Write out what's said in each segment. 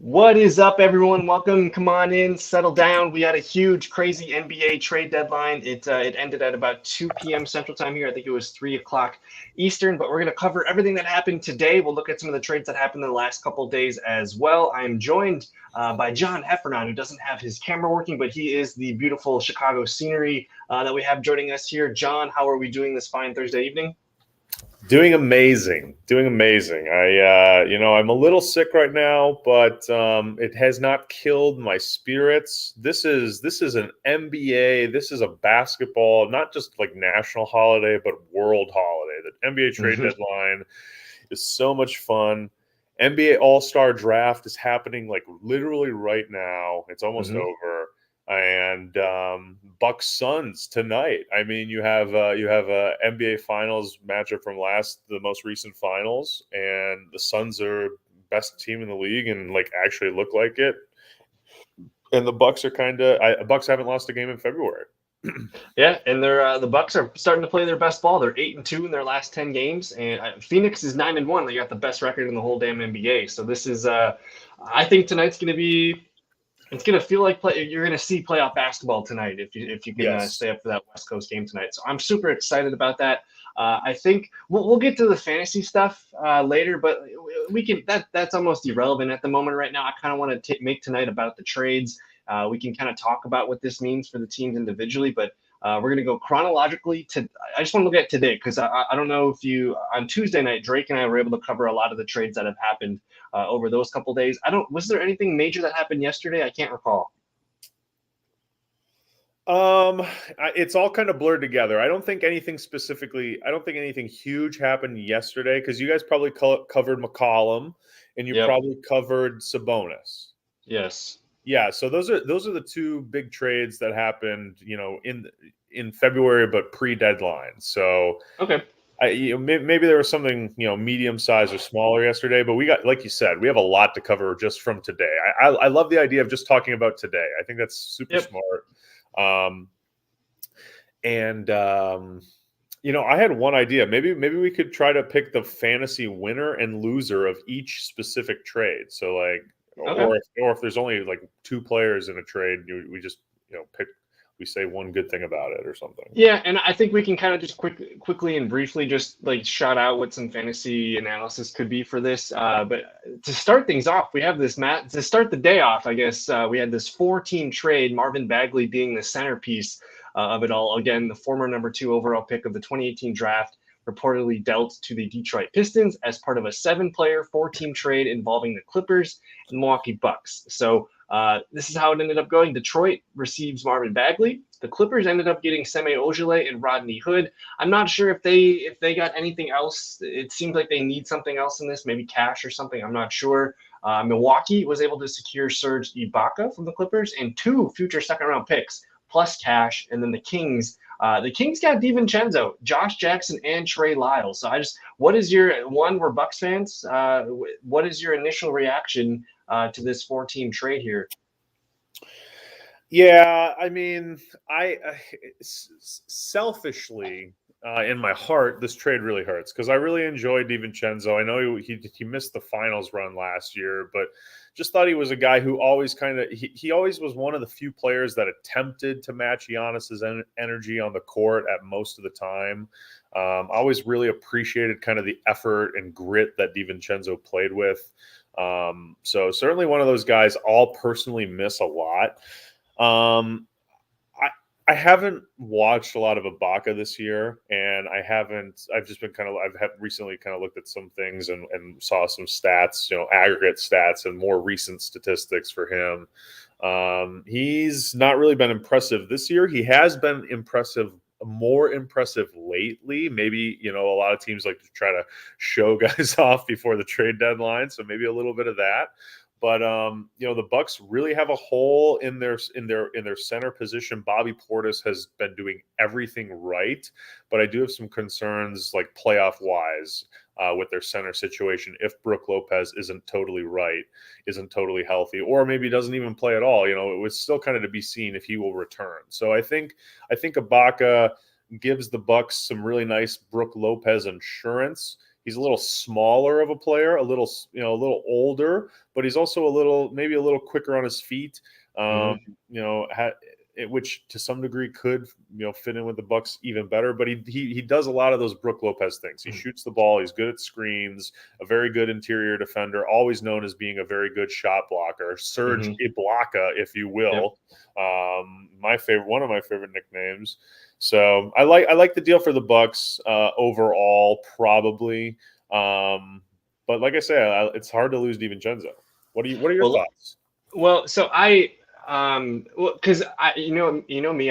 What is up, everyone? Welcome. Come on in, settle down. We had a huge, crazy NBA trade deadline. It ended at about 2 p.m. Central Time here. I think it was 3 o'clock Eastern, but we're going to cover everything that happened today. We'll look at some of the trades that happened in the last couple of days as well. I am joined by John Heffernon, who doesn't have his camera working, but he is the beautiful Chicago scenery that we have joining us here. John, how are we doing this fine Thursday evening? Doing amazing. I'm a little sick right now, but it has not killed my spirits. This is an NBA. This is a basketball, not just like national holiday, but world holiday. The NBA trade deadline is so much fun. NBA All-Star Draft is happening like literally right now. It's almost over. And Bucks Suns tonight. I mean, you have a NBA Finals matchup from the most recent finals, and the Suns are best team in the league and like actually look like it. And the Bucks are Bucks haven't lost a game in February. Yeah, and the Bucks are starting to play their best ball. They're 8-2 in their last 10 games, and Phoenix is 9-1. They got the best record in the whole damn NBA. So this is, I think tonight's going to be. It's going to feel like you're going to see playoff basketball tonight if you can stay up for that West Coast game tonight. So I'm super excited about that. I think we'll get to the fantasy stuff later, but we can. That's almost irrelevant at the moment right now. I kind of want to make tonight about the trades. We can kind of talk about what this means for the teams individually, but we're going to go chronologically I just want to look at today because I don't know if on Tuesday night, Drake and I were able to cover a lot of the trades that have happened over those couple days. Was there anything major that happened yesterday? I can't recall. It's all kind of blurred together. I don't think anything huge happened yesterday because you guys probably covered McCollum and you probably covered Sabonis. Yes. Yeah, so those are the two big trades that happened, in February, but pre-deadline. So okay, maybe there was something medium size or smaller yesterday, but we got, like you said, we have a lot to cover just from today. I love the idea of just talking about today. I think that's super smart. I had one idea. Maybe we could try to pick the fantasy winner and loser of each specific trade. So like. Okay. Or if there's only like two players in a trade, we just pick. We say one good thing about it or something. Yeah, and I think we can kind of just quickly and briefly just like shout out what some fantasy analysis could be for this. But to start things off, we have this to start the day off. I guess we had this 4-team trade. Marvin Bagley being the centerpiece of it all. Again, the former number 2 overall pick of the 2018 draft. Reportedly dealt to the Detroit Pistons as part of a 7-player, 4-team trade involving the Clippers and Milwaukee Bucks. So this is how it ended up going. Detroit receives Marvin Bagley. The Clippers ended up getting Semi Ojeleye and Rodney Hood. I'm not sure if they got anything else. It seems like they need something else in this, maybe cash or something. I'm not sure. Milwaukee was able to secure Serge Ibaka from the Clippers and 2 future second-round picks plus cash, and then the Kings got DiVincenzo, Josh Jackson, and Trey Lyles. So we're Bucks fans. What is your initial reaction to this 4-team trade here? Yeah, I mean, selfishly, in my heart, this trade really hurts because I really enjoyed DiVincenzo. I know he missed the finals run last year, but just thought he was a guy who always he always was one of the few players that attempted to match Giannis's energy on the court at most of the time. I always really appreciated kind of the effort and grit that DiVincenzo played with. So certainly one of those guys I'll personally miss a lot. I haven't watched a lot of Ibaka this year, and I've just been recently kind of looked at some things and saw some stats, aggregate stats and more recent statistics for him. He's not really been impressive this year. He has been more impressive lately. Maybe, a lot of teams like to try to show guys off before the trade deadline. So maybe a little bit of that. But the Bucks really have a hole in their center position. Bobby Portis has been doing everything right, but I do have some concerns, like playoff wise, with their center situation. If Brook Lopez isn't totally healthy, or maybe doesn't even play at all, it was still kind of to be seen if he will return. So I think Ibaka gives the Bucks some really nice Brook Lopez insurance. He's a little smaller of a player, a little older, but he's also maybe a little quicker on his feet. Which to some degree could fit in with the Bucks even better. But he does a lot of those Brook Lopez things. He shoots the ball. He's good at screens. A very good interior defender. Always known as being a very good shot blocker. Serge Ibaka, if you will. Yep. One of my favorite nicknames. So I like the deal for the Bucks overall, probably. But like I say, it's hard to lose DiVincenzo. What are your thoughts? Well, so because you know me,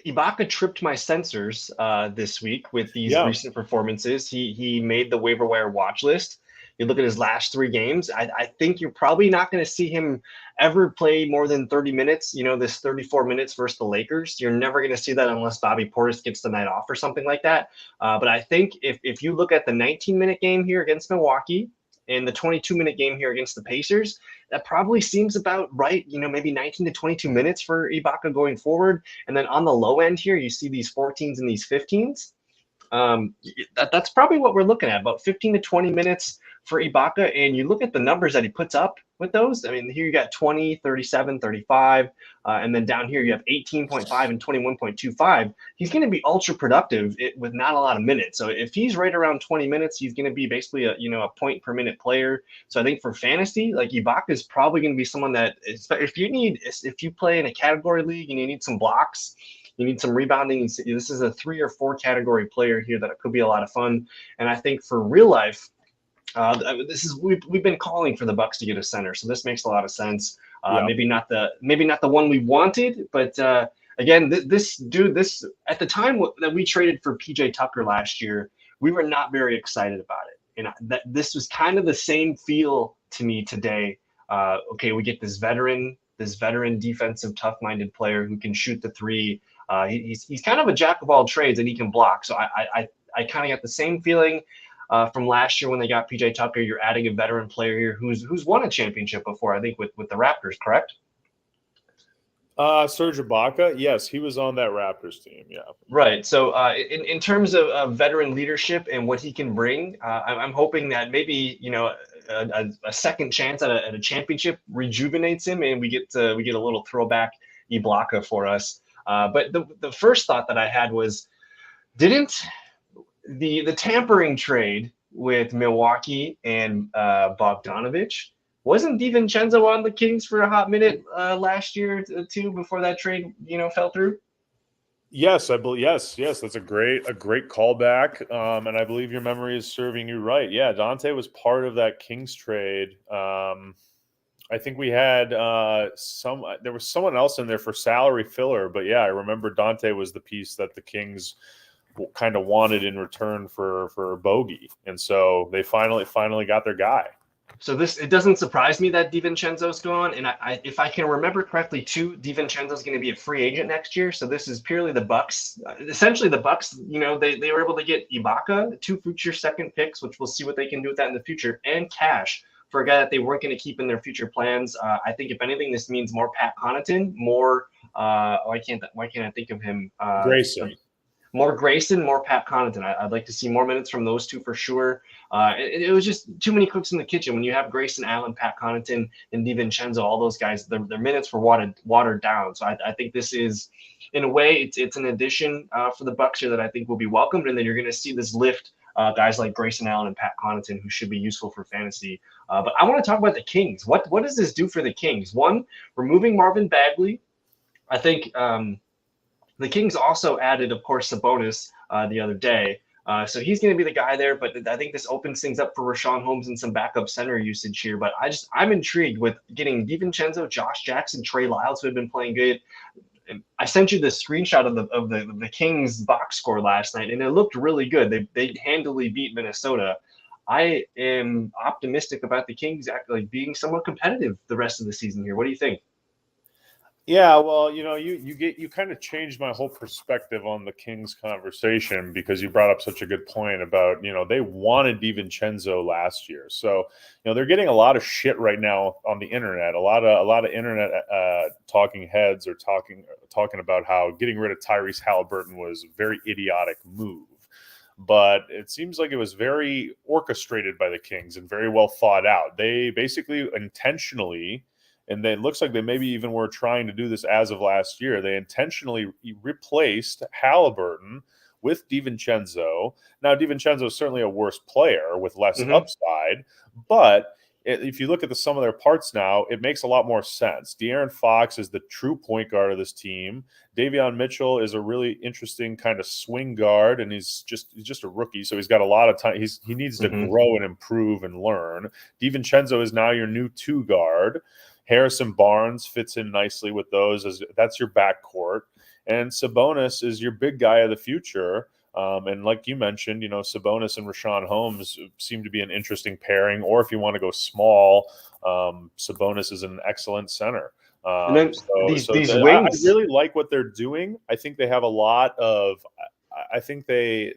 Ibaka tripped my sensors this week with these recent performances. He made the waiver wire watch list. You look at his last 3 games. I think you're probably not going to see him ever play more than 30 minutes. This 34 minutes versus the Lakers. You're never going to see that unless Bobby Portis gets the night off or something like that. But I think if you look at the 19-minute game here against Milwaukee and the 22-minute game here against the Pacers, that probably seems about right. Maybe 19 to 22 minutes for Ibaka going forward. And then on the low end here, you see these 14s and these 15s. That's probably what we're looking at, about 15 to 20 minutes for Ibaka. And you look at the numbers that he puts up with those. I mean, here you got 20, 37, 35. And then down here you have 18.5 and 21.25. He's going to be ultra productive with not a lot of minutes. So if he's right around 20 minutes, he's going to be basically a point per minute player. So I think for fantasy, like Ibaka is probably going to be someone that if you play in a category league and you need some blocks, you need some rebounding. This is a 3 or 4 category player here that could be a lot of fun. And I think for real life, we've been calling for the Bucks to get a center, so this makes a lot of sense. Maybe not the one we wanted, but again, this at the time that we traded for PJ Tucker last year, we were not very excited about it, and this was kind of the same feel to me today. Okay, we get this veteran defensive, tough-minded player who can shoot the 3. He's kind of a jack of all trades, and he can block. So I kind of got the same feeling from last year when they got PJ Tucker. You're adding a veteran player here who's won a championship before, I think, with the Raptors, correct? Serge Ibaka, yes, he was on that Raptors team, yeah. Right. So in terms of veteran leadership and what he can bring, I'm hoping that maybe a second chance at a championship rejuvenates him, and we get a little throwback Ibaka for us. But the first thought that I had was, didn't the tampering trade with Milwaukee and Bogdanovich, wasn't DiVincenzo on the Kings for a hot minute last year too before that trade fell through? Yes, I believe. Yes, that's a great callback. And I believe your memory is serving you right. Yeah, Dante was part of that Kings trade. I think we had there was someone else in there for salary filler, but yeah, I remember Dante was the piece that the Kings kind of wanted in return for Bogey, and so they finally got their guy. So it doesn't surprise me that DiVincenzo's gone, and I if I can remember correctly, too, DiVincenzo's going to be a free agent next year. So this is purely the Bucks. Essentially, the Bucks, they were able to get Ibaka, 2 future second picks, which we'll see what they can do with that in the future, and cash for a guy that they weren't going to keep in their future plans. I think if anything, this means more Pat Connaughton, more why can't I think of him? Grayson. More Grayson, more Pat Connaughton. I'd like to see more minutes from those two for sure. It was just too many cooks in the kitchen. When you have Grayson Allen, Pat Connaughton, and DiVincenzo, all those guys, their minutes were watered down. So I think this is, in a way, it's an addition for the Bucks here that I think will be welcomed. And then you're going to see this lift guys like Grayson Allen and Pat Connaughton, who should be useful for fantasy. But I want to talk about the Kings. What does this do for the Kings? One, removing Marvin Bagley. I think the Kings also added, of course, Sabonis the other day. So he's going to be the guy there. But I think this opens things up for Rashawn Holmes and some backup center usage here. But I'm intrigued with getting DiVincenzo, Josh Jackson, Trey Lyles, who have been playing good. I sent you the screenshot of the Kings box score last night, and it looked really good. They handily beat Minnesota. I am optimistic about the Kings actually being somewhat competitive the rest of the season here. What do you think? Yeah, well, you kind of changed my whole perspective on the Kings conversation, because you brought up such a good point about, they wanted DiVincenzo last year. So, they're getting a lot of shit right now on the internet. A lot of internet talking heads are talking about how getting rid of Tyrese Halliburton was a very idiotic move. but it seems like it was very orchestrated by the Kings and very well thought out. They basically intentionally, and it looks like they maybe even were trying to do this as of last year, they intentionally replaced Halliburton with DiVincenzo. Now, DiVincenzo is certainly a worse player with less upside, but if you look at the sum of their parts now, it makes a lot more sense. De'Aaron Fox is the true point guard of this team. Davion Mitchell is a really interesting kind of swing guard, and he's just a rookie, so he's got a lot of time. He needs to grow and improve and learn. DiVincenzo is now your new 2 guard. Harrison Barnes fits in nicely with those, as that's your backcourt. And Sabonis is your big guy of the future. And like you mentioned, Sabonis and Rashawn Holmes seem to be an interesting pairing. Or if you want to go small, Sabonis is an excellent center. And then these wings. I really like what they're doing. I think they have a lot of. I think they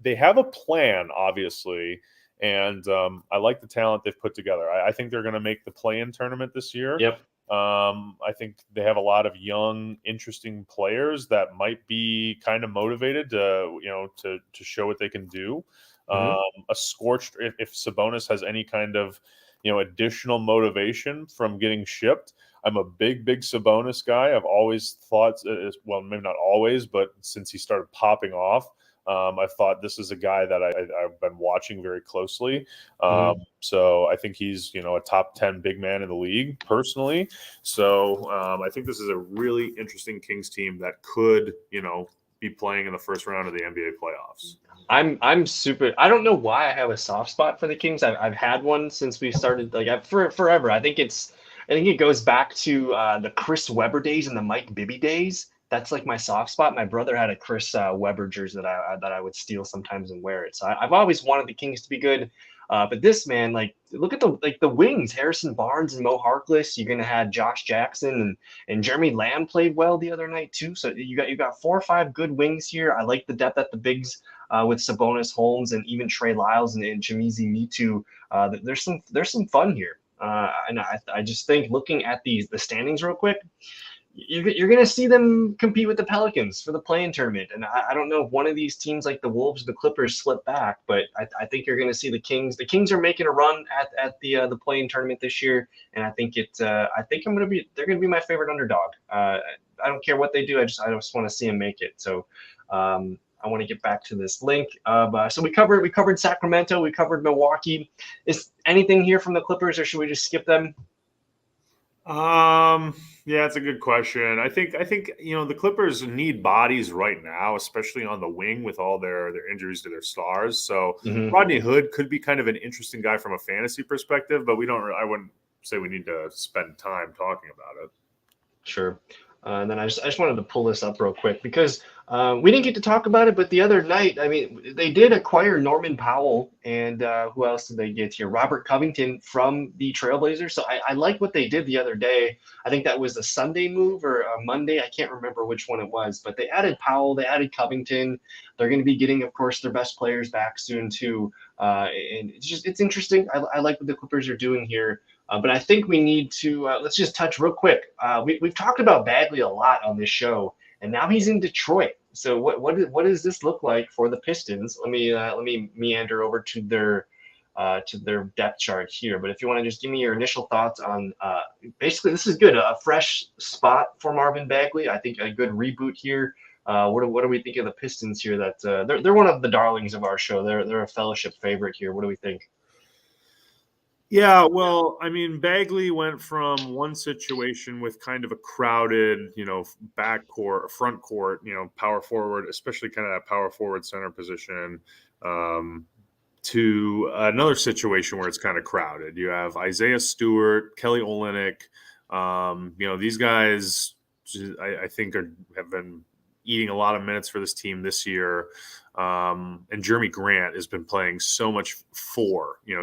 have a plan, obviously, and I like the talent they've put together. I think they're going to make the play-in tournament this year. Yep. I think they have a lot of young, interesting players that might be kind of motivated to show what they can do. A scorched, if Sabonis has any kind of additional motivation from getting shipped. I'm a big Sabonis guy. I've always thought, well, maybe not always, but since he started popping off, I've thought this is a guy that I've been watching very closely. So I think he's, a top 10 big man in the league personally. So I think this is a really interesting Kings team that could, be playing in the first round of the NBA playoffs. I'm super. I don't know why I have a soft spot for the Kings. I've had one since we started, forever. I think it goes back to the Chris Webber days and the Mike Bibby days. That's like my soft spot. My brother had a Chris Webber jersey that I would steal sometimes and wear it. So I've always wanted the Kings to be good. But this, man, look at the wings. Harrison Barnes and Mo Harkless. You're gonna have Josh Jackson and Jeremy Lamb played well the other night too. So you got 4 or 5 good wings here. I like the depth at the bigs with Sabonis, Holmes, and even Trey Lyles and Chimizi Mitu. There's some fun here. And I just think looking at the standings real quick, you're going to see them compete with the Pelicans for the play-in tournament. And I don't know if one of these teams like the Wolves, the Clippers slip back, but I think you're going to see the Kings. The Kings are making a run at the play-in tournament this year. And I think they're going to be my favorite underdog. I don't care what they do. I just want to see them make it. So I want to get back to this link. So we covered Sacramento. We covered Milwaukee. Is anything here from the Clippers, or should we just skip them? Yeah, it's a good question. I think the Clippers need bodies right now, especially on the wing with all their injuries to their stars. So Rodney Hood could be kind of an interesting guy from a fantasy perspective, but I wouldn't say we need to spend time talking about it. Sure. And then I just wanted to pull this up real quick because we didn't get to talk about it, but the other night, they did acquire Norman Powell, and who else did they get here? Robert Covington from the Trailblazers. So I like what they did the other day. I think that was a Sunday move or a Monday. I can't remember which one it was, but they added Powell, they added Covington. They're going to be getting, of course, their best players back soon too. And it's interesting. I like what the Clippers are doing here. But I think we need to let's just touch real quick. We've talked about Bagley a lot on this show, and now he's in Detroit. So what does this look like for the Pistons? Let me meander over to their depth chart here. But if you want to just give me your initial thoughts on basically this is good, a fresh spot for Marvin Bagley. I think a good reboot here. What do we think of the Pistons here? That they're one of the darlings of our show. They're a fellowship favorite here. What do we think? Yeah, well, Bagley went from one situation with kind of a crowded, backcourt, front court, power forward, especially kind of that power forward center position, to another situation where it's kind of crowded. You have Isaiah Stewart, Kelly Olynyk. These guys, I think, have been eating a lot of minutes for this team this year. And Jeremy Grant has been playing so much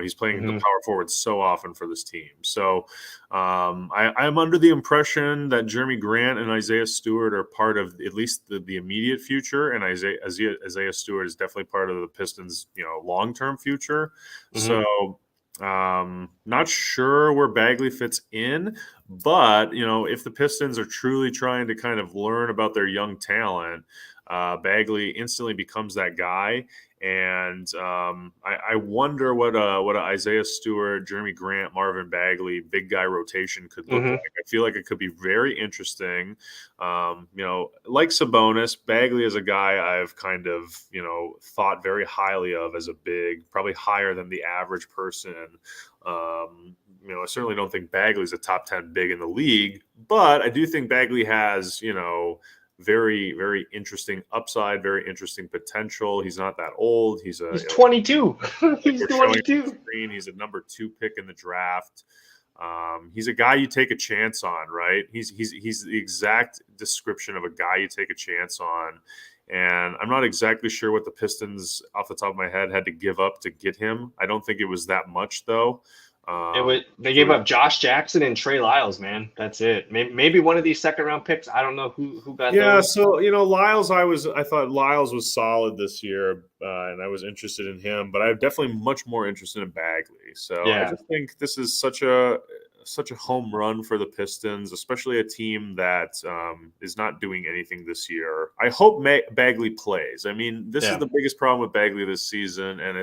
he's playing the power forward so often for this team. So I'm under the impression that Jeremy Grant and Isaiah Stewart are part of at least the immediate future. And Isaiah Stewart is definitely part of the Pistons, long-term future. So not sure where Bagley fits in, but if the Pistons are truly trying to kind of learn about their young talent, Bagley instantly becomes that guy. And I wonder what a Isaiah Stewart, Jeremy Grant, Marvin Bagley big guy rotation could look like. I feel like it could be very interesting. Like Sabonis, Bagley is a guy I've kind of thought very highly of as a big, probably higher than the average person. I certainly don't think Bagley's a top 10 big in the league, but I do think Bagley has very, very interesting upside, very interesting potential. He's not that old. He's 22. He's 22. He's a number 2 pick in the draft. He's a guy you take a chance on, right? He's the exact description of a guy you take a chance on. And I'm not exactly sure what the Pistons, off the top of my head, had to give up to get him. I don't think it was that much, though. They gave up Josh Jackson and Trey Lyles, man. That's it. Maybe one of these second-round picks. I don't know who got those. Yeah, so Lyles, I thought Lyles was solid this year, and I was interested in him, but I'm definitely much more interested in Bagley. So yeah. I just think this is such a home run for the Pistons, especially a team that is not doing anything this year. I hope Bagley plays. I mean, this is the biggest problem with Bagley this season, and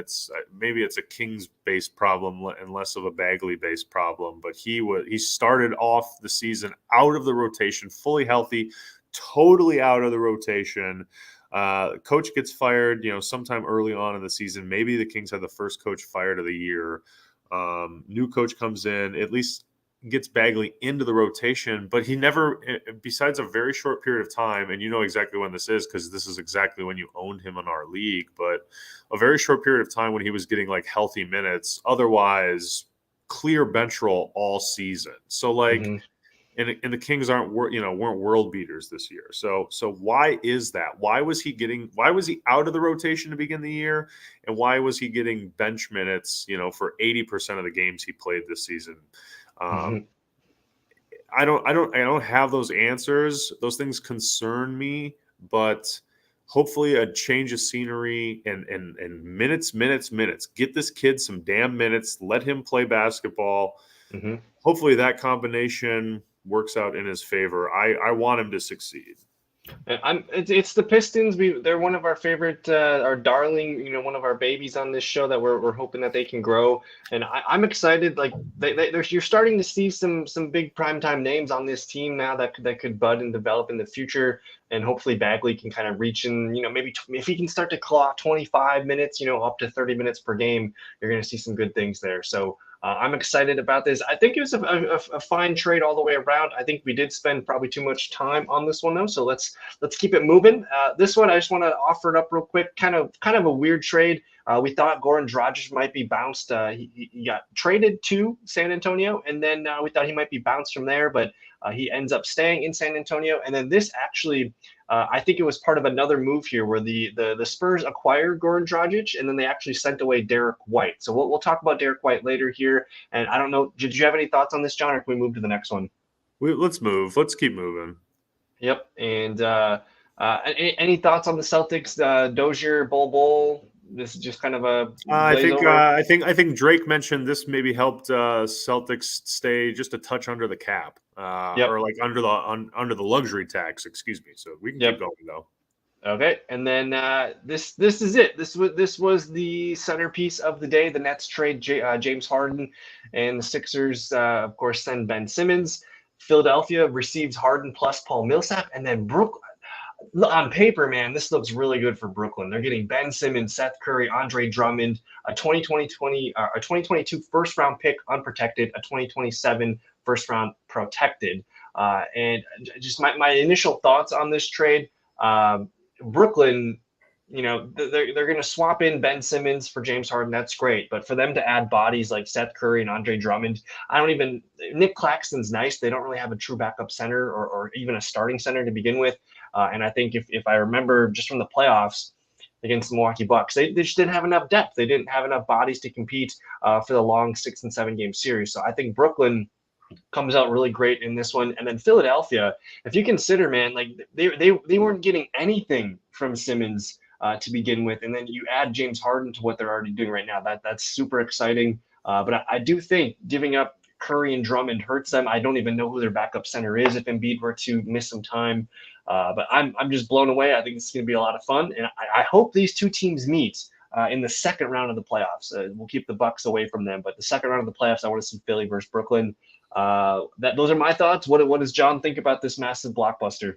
maybe it's a Kings-based problem and less of a Bagley-based problem. But he started off the season out of the rotation, fully healthy, totally out of the rotation. Coach gets fired, sometime early on in the season. Maybe the Kings had the first coach fired of the year. New coach comes in, at least gets Bagley into the rotation, but he never, besides a very short period of time, and you know exactly when this is because this is exactly when you owned him in our league, but a very short period of time when he was getting like healthy minutes, otherwise clear bench roll all season. So and the Kings weren't world beaters this year. So why is that? Why was he out of the rotation to begin the year? And why was he getting bench minutes, for 80% of the games he played this season? I don't have those answers. Those things concern me, but hopefully a change of scenery and minutes. Get this kid some damn minutes. Let him play basketball. Hopefully that combination works out in his favor. I want him to succeed. It's the Pistons. They're one of our favorite, our darling, one of our babies on this show that we're hoping that they can grow. And I'm excited. Like you're starting to see some big primetime names on this team now that could bud and develop in the future. And hopefully Bagley can kind of reach in, maybe if he can start to claw 25 minutes, up to 30 minutes per game, you're going to see some good things there. So I'm excited about this. I think it was a fine trade all the way around. I think we did spend probably too much time on this one though. So let's keep it moving. This one I just want to offer it up real quick. Kind of a weird trade. We thought Goran Dragic might be bounced. He got traded to San Antonio, and then we thought he might be bounced from there, but he ends up staying in San Antonio. And then this actually, I think it was part of another move here where the Spurs acquired Goran Dragic, and then they actually sent away Derek White. So we'll talk about Derek White later here. And I don't know, did you have any thoughts on this, John, or can we move to the next one? Let's move. Let's keep moving. Yep. And any thoughts on the Celtics? Dozier, Bol. This is just kind of a. I think Drake mentioned this maybe helped Celtics stay just a touch under the cap, or like under the luxury tax. Excuse me. So we can keep going though. Okay, and then this is it. This was the centerpiece of the day. The Nets trade James Harden, and the Sixers, of course, send Ben Simmons. Philadelphia receives Harden plus Paul Millsap, and then Brooklyn. On paper, man, this looks really good for Brooklyn. They're getting Ben Simmons, Seth Curry, Andre Drummond, a 2022 first round pick unprotected, a 2027 first round protected. And just my initial thoughts on this trade, Brooklyn, they're going to swap in Ben Simmons for James Harden. That's great. But for them to add bodies like Seth Curry and Andre Drummond, Nick Claxton's nice. They don't really have a true backup center or even a starting center to begin with. And I think if I remember just from the playoffs against the Milwaukee Bucks, they just didn't have enough depth. They didn't have enough bodies to compete for the long 6 and 7 game series. So I think Brooklyn comes out really great in this one. And then Philadelphia, if you consider, man, like they weren't getting anything from Simmons to begin with, and then you add James Harden to what they're already doing right now. That's super exciting. But I do think giving up Curry and Drummond hurts them. I don't even know who their backup center is if Embiid were to miss some time. But I'm just blown away. I think it's going to be a lot of fun, and I hope these two teams meet in the second round of the playoffs. We'll keep the Bucks away from them, but the second round of the playoffs, I want to see Philly versus Brooklyn. Those are my thoughts. What does John think about this massive blockbuster?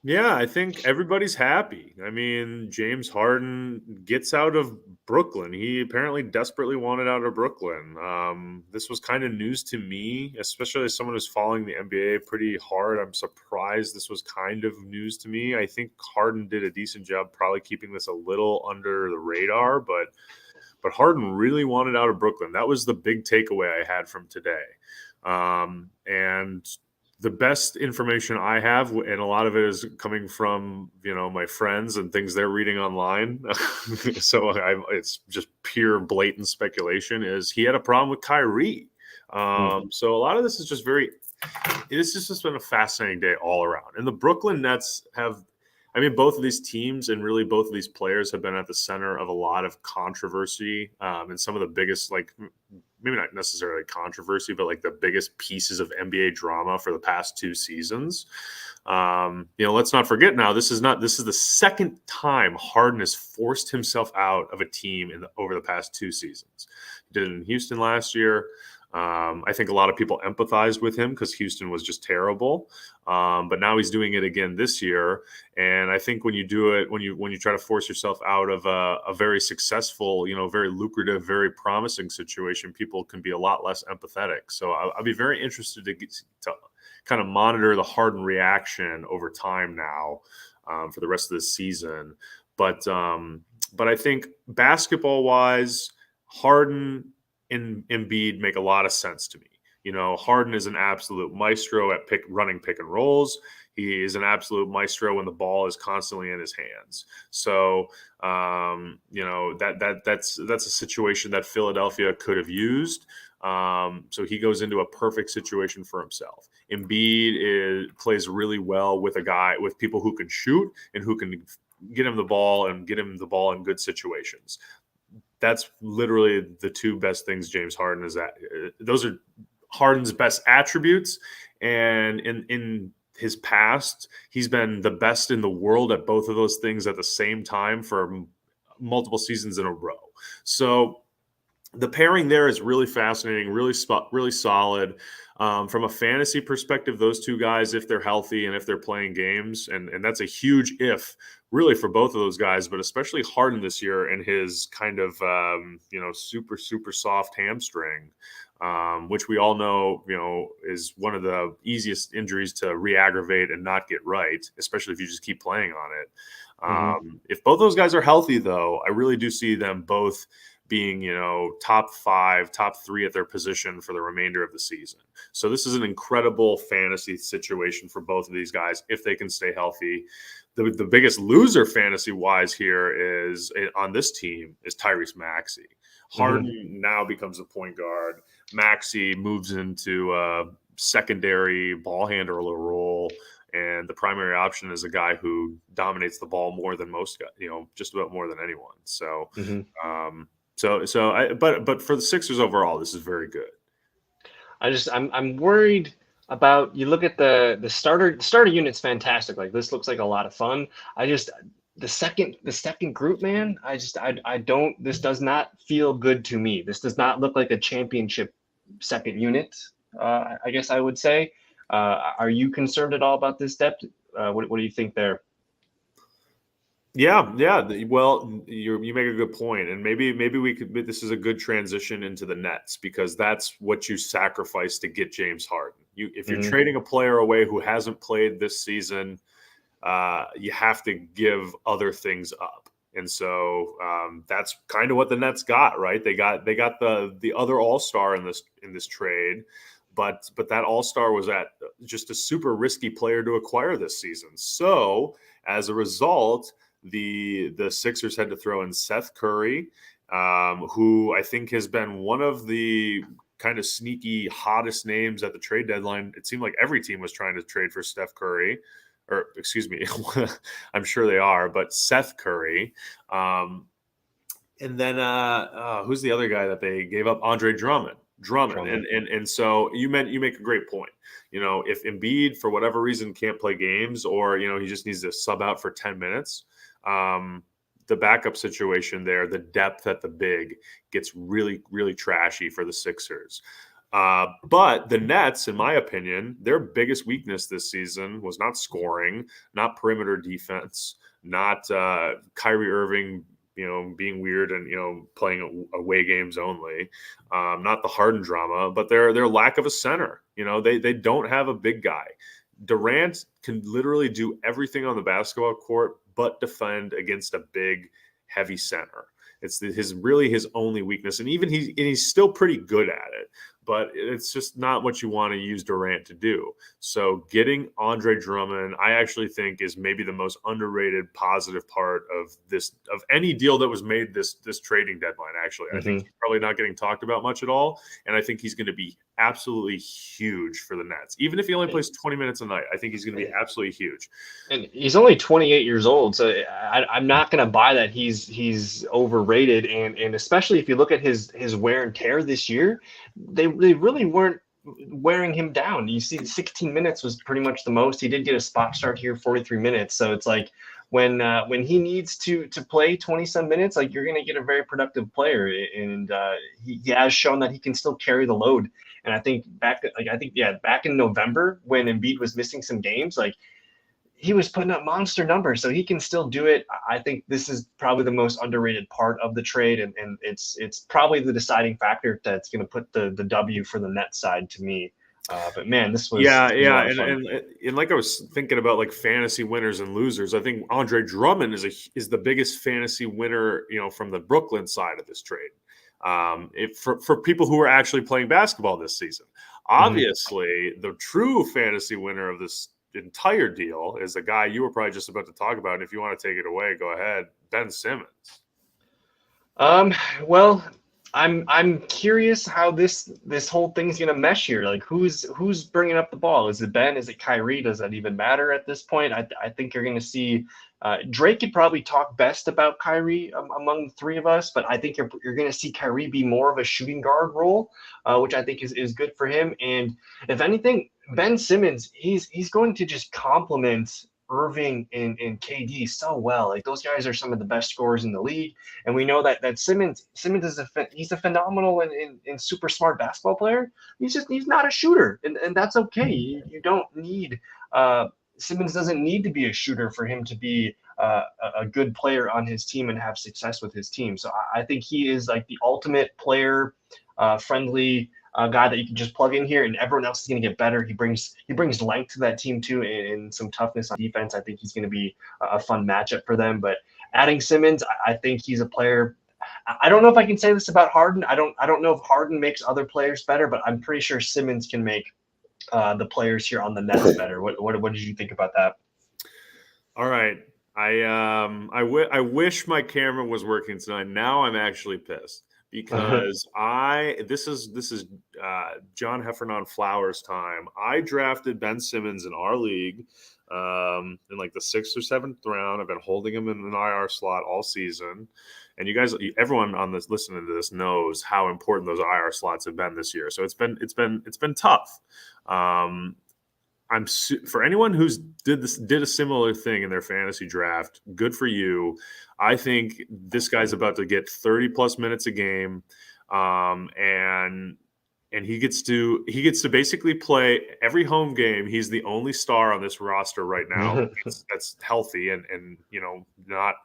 Yeah, I think everybody's happy. I mean, James Harden gets out of Brooklyn. He apparently desperately wanted out of Brooklyn. This was kind of news to me, especially as someone who's following the NBA pretty hard. I'm surprised this was kind of news to me. I think Harden did a decent job probably keeping this a little under the radar, but Harden really wanted out of Brooklyn. That was the big takeaway I had from today. And the best information I have, and a lot of it is coming from, my friends and things they're reading online. So it's just pure blatant speculation, is he had a problem with Kyrie. So a lot of this is just this has just been a fascinating day all around. And the Brooklyn Nets both of these teams and really both of these players have been at the center of a lot of controversy, and some of the biggest, maybe not necessarily controversy, but the biggest pieces of NBA drama for the past 2 seasons. Let's not forget now, this is the second time Harden has forced himself out of a team over the past 2 seasons. He did it in Houston last year. I think a lot of people empathized with him because Houston was just terrible. But now he's doing it again this year. And I think when you do it, when you try to force yourself out of a very successful, very lucrative, very promising situation, people can be a lot less empathetic. So I'll be very interested to kind of monitor the Harden reaction over time now, for the rest of the season. But I think basketball wise, Harden and Embiid make a lot of sense to me. Harden is an absolute maestro at running pick and rolls. He is an absolute maestro when the ball is constantly in his hands. So, that's a situation that Philadelphia could have used. So he goes into a perfect situation for himself. Embiid plays really well with people who can shoot and who can get him the ball and get him the ball in good situations. That's literally the 2 best things James Harden is at. Those are Harden's best attributes. And in his past, he's been the best in the world at both of those things at the same time for multiple seasons in a row. So the pairing there is really fascinating, really solid. From a fantasy perspective, those 2 guys, if they're healthy and if they're playing games, and that's a huge if, really, for both of those guys, but especially Harden this year and his kind of super, super soft hamstring, which we all know, is one of the easiest injuries to re-aggravate and not get right, especially if you just keep playing on it. If both those guys are healthy, though, I really do see them both being, top 5, top 3 at their position for the remainder of the season. So this is an incredible fantasy situation for both of these guys if they can stay healthy. The biggest loser fantasy-wise here on this team is Tyrese Maxey. Harden now becomes a point guard. Maxey moves into a secondary ball handler role, and the primary option is a guy who dominates the ball more than most guys, just about more than anyone. So, but for the Sixers overall, this is very good. I'm worried about, you look at the starter unit's fantastic. This looks like a lot of fun. The second group, man, this does not feel good to me. This does not look like a championship second unit. I guess I would say. Are you concerned at all about this depth? What do you think there? Yeah. Well, you make a good point, and maybe we could. This is a good transition into the Nets, because that's what you sacrifice to get James Harden. If you're trading a player away who hasn't played this season, you have to give other things up, and so that's kind of what the Nets got. Right? They got the other All-Star in this trade. But that All-Star was at just a super risky player to acquire this season. So as a result, the Sixers had to throw in Seth Curry, who I think has been one of the kind of sneaky hottest names at the trade deadline. It seemed like every team was trying to trade for Steph Curry, or excuse me, I'm sure they are, but Seth Curry. And then who's the other guy that they gave up? Andre Drummond. Drummond. And so you make a great point. If Embiid for whatever reason can't play games, or he just needs to sub out for 10 minutes, the backup situation there, the depth at the big gets really, really trashy for the Sixers. But the Nets, in my opinion, their biggest weakness this season was not scoring, not perimeter defense, not Kyrie Irving, being weird and playing away games only, not the Harden drama, but their lack of a center. They don't have a big guy. Durant can literally do everything on the basketball court but defend against a big, heavy center. It's his only weakness, and even he's still pretty good at it. But it's just not what you want to use Durant to do. So getting Andre Drummond, I actually think, is maybe the most underrated positive part of any deal that was made this trading deadline. Actually, I think he's probably not getting talked about much at all, and I think he's going to be absolutely huge for the Nets. Even if he only plays 20 minutes a night, I think he's going to be absolutely huge. And he's only 28 years old, so I'm not going to buy that he's overrated. And especially if you look at his wear and tear this year, they really weren't wearing him down. You see, 16 minutes was pretty much the most. He did get a spot start here, 43 minutes. So it's like when he needs to play 20-some minutes, like, you're going to get a very productive player. And he has shown that he can still carry the load. And I think back in November when Embiid was missing some games, like, he was putting up monster numbers, so he can still do it. I think this is probably the most underrated part of the trade, and it's probably the deciding factor that's going to put the W for the Nets side to me. But man, this was and like I was thinking about like fantasy winners and losers. I think Andre Drummond is the biggest fantasy winner, from the Brooklyn side of this trade. For people who are actually playing basketball this season, obviously the true fantasy winner of this entire deal is a guy you were probably just about to talk about. And if you want to take it away, go ahead. Ben Simmons. Well, I'm curious how this whole thing's gonna mesh here. Like, who's bringing up the ball? Is it Ben? Is it Kyrie? Does that even matter at this point? I think you're gonna see Drake could probably talk best about Kyrie among the three of us, but I think you're gonna see Kyrie be more of a shooting guard role, which I think is good for him. And if anything, Ben Simmons, he's going to just complement Irving and KD so well. Like, those guys are some of the best scorers in the league, and we know that Simmons is he's a phenomenal and super smart basketball player. He's not a shooter, and that's okay. You don't need Simmons doesn't need to be a shooter for him to be a good player on his team and have success with his team. So I think he is like the ultimate player friendly guy that you can just plug in here, and everyone else is going to get better. He brings length to that team too, and some toughness on defense. I think he's going to be a fun matchup for them. But adding Simmons, I think he's a player. I don't know if I can say this about Harden. I don't know if Harden makes other players better, but I'm pretty sure Simmons can make the players here on the Nets better. What did you think about that? All right. I wish my camera was working tonight. Now I'm actually pissed. Because this is John Heffernon Flowers time. I drafted Ben Simmons in our league in like the 6th or 7th round. I've been holding him in an IR slot all season, and you guys, everyone on this listening to this knows how important those IR slots have been this year. So it's been tough. For anyone who's did a similar thing in their fantasy draft, good for you. I think this guy's about to get 30 plus minutes a game, and he gets to basically play every home game. He's the only star on this roster right now that's healthy and not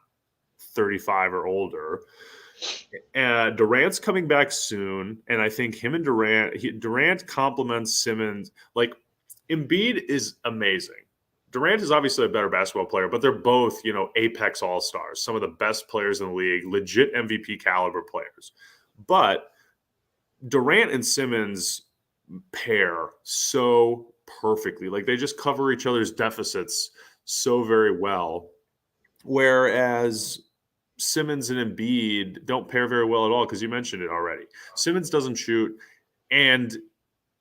35 or older. Durant's coming back soon, and I think him and Durant complements Simmons. Like, Embiid is amazing. Durant is obviously a better basketball player, but they're both, apex all-stars, some of the best players in the league, legit MVP caliber players. But Durant and Simmons pair so perfectly. Like, they just cover each other's deficits so very well. Whereas Simmons and Embiid don't pair very well at all, because you mentioned it already. Simmons doesn't shoot, and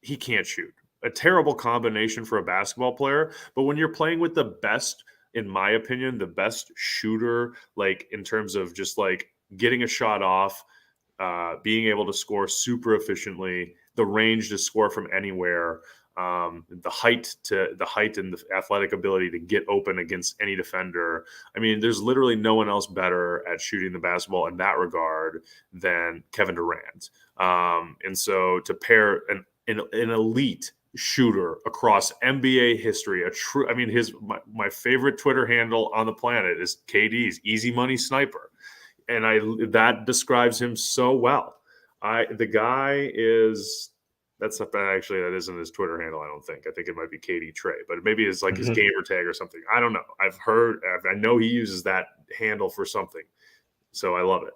he can't shoot. A terrible combination for a basketball player. But when you're playing with the best, in my opinion, the best shooter, like in terms of just like getting a shot off, being able to score super efficiently, the range to score from anywhere, the height and the athletic ability to get open against any defender. I mean, there's literally no one else better at shooting the basketball in that regard than Kevin Durant. And so to pair an elite shooter across NBA history, my favorite Twitter handle on the planet is KD's Easy Money Sniper, and that describes him so well. The guy is. That isn't his Twitter handle. I don't think. I think it might be KD Trey, but maybe it's like his gamer tag or something. I don't know. I know he uses that handle for something, so I love it.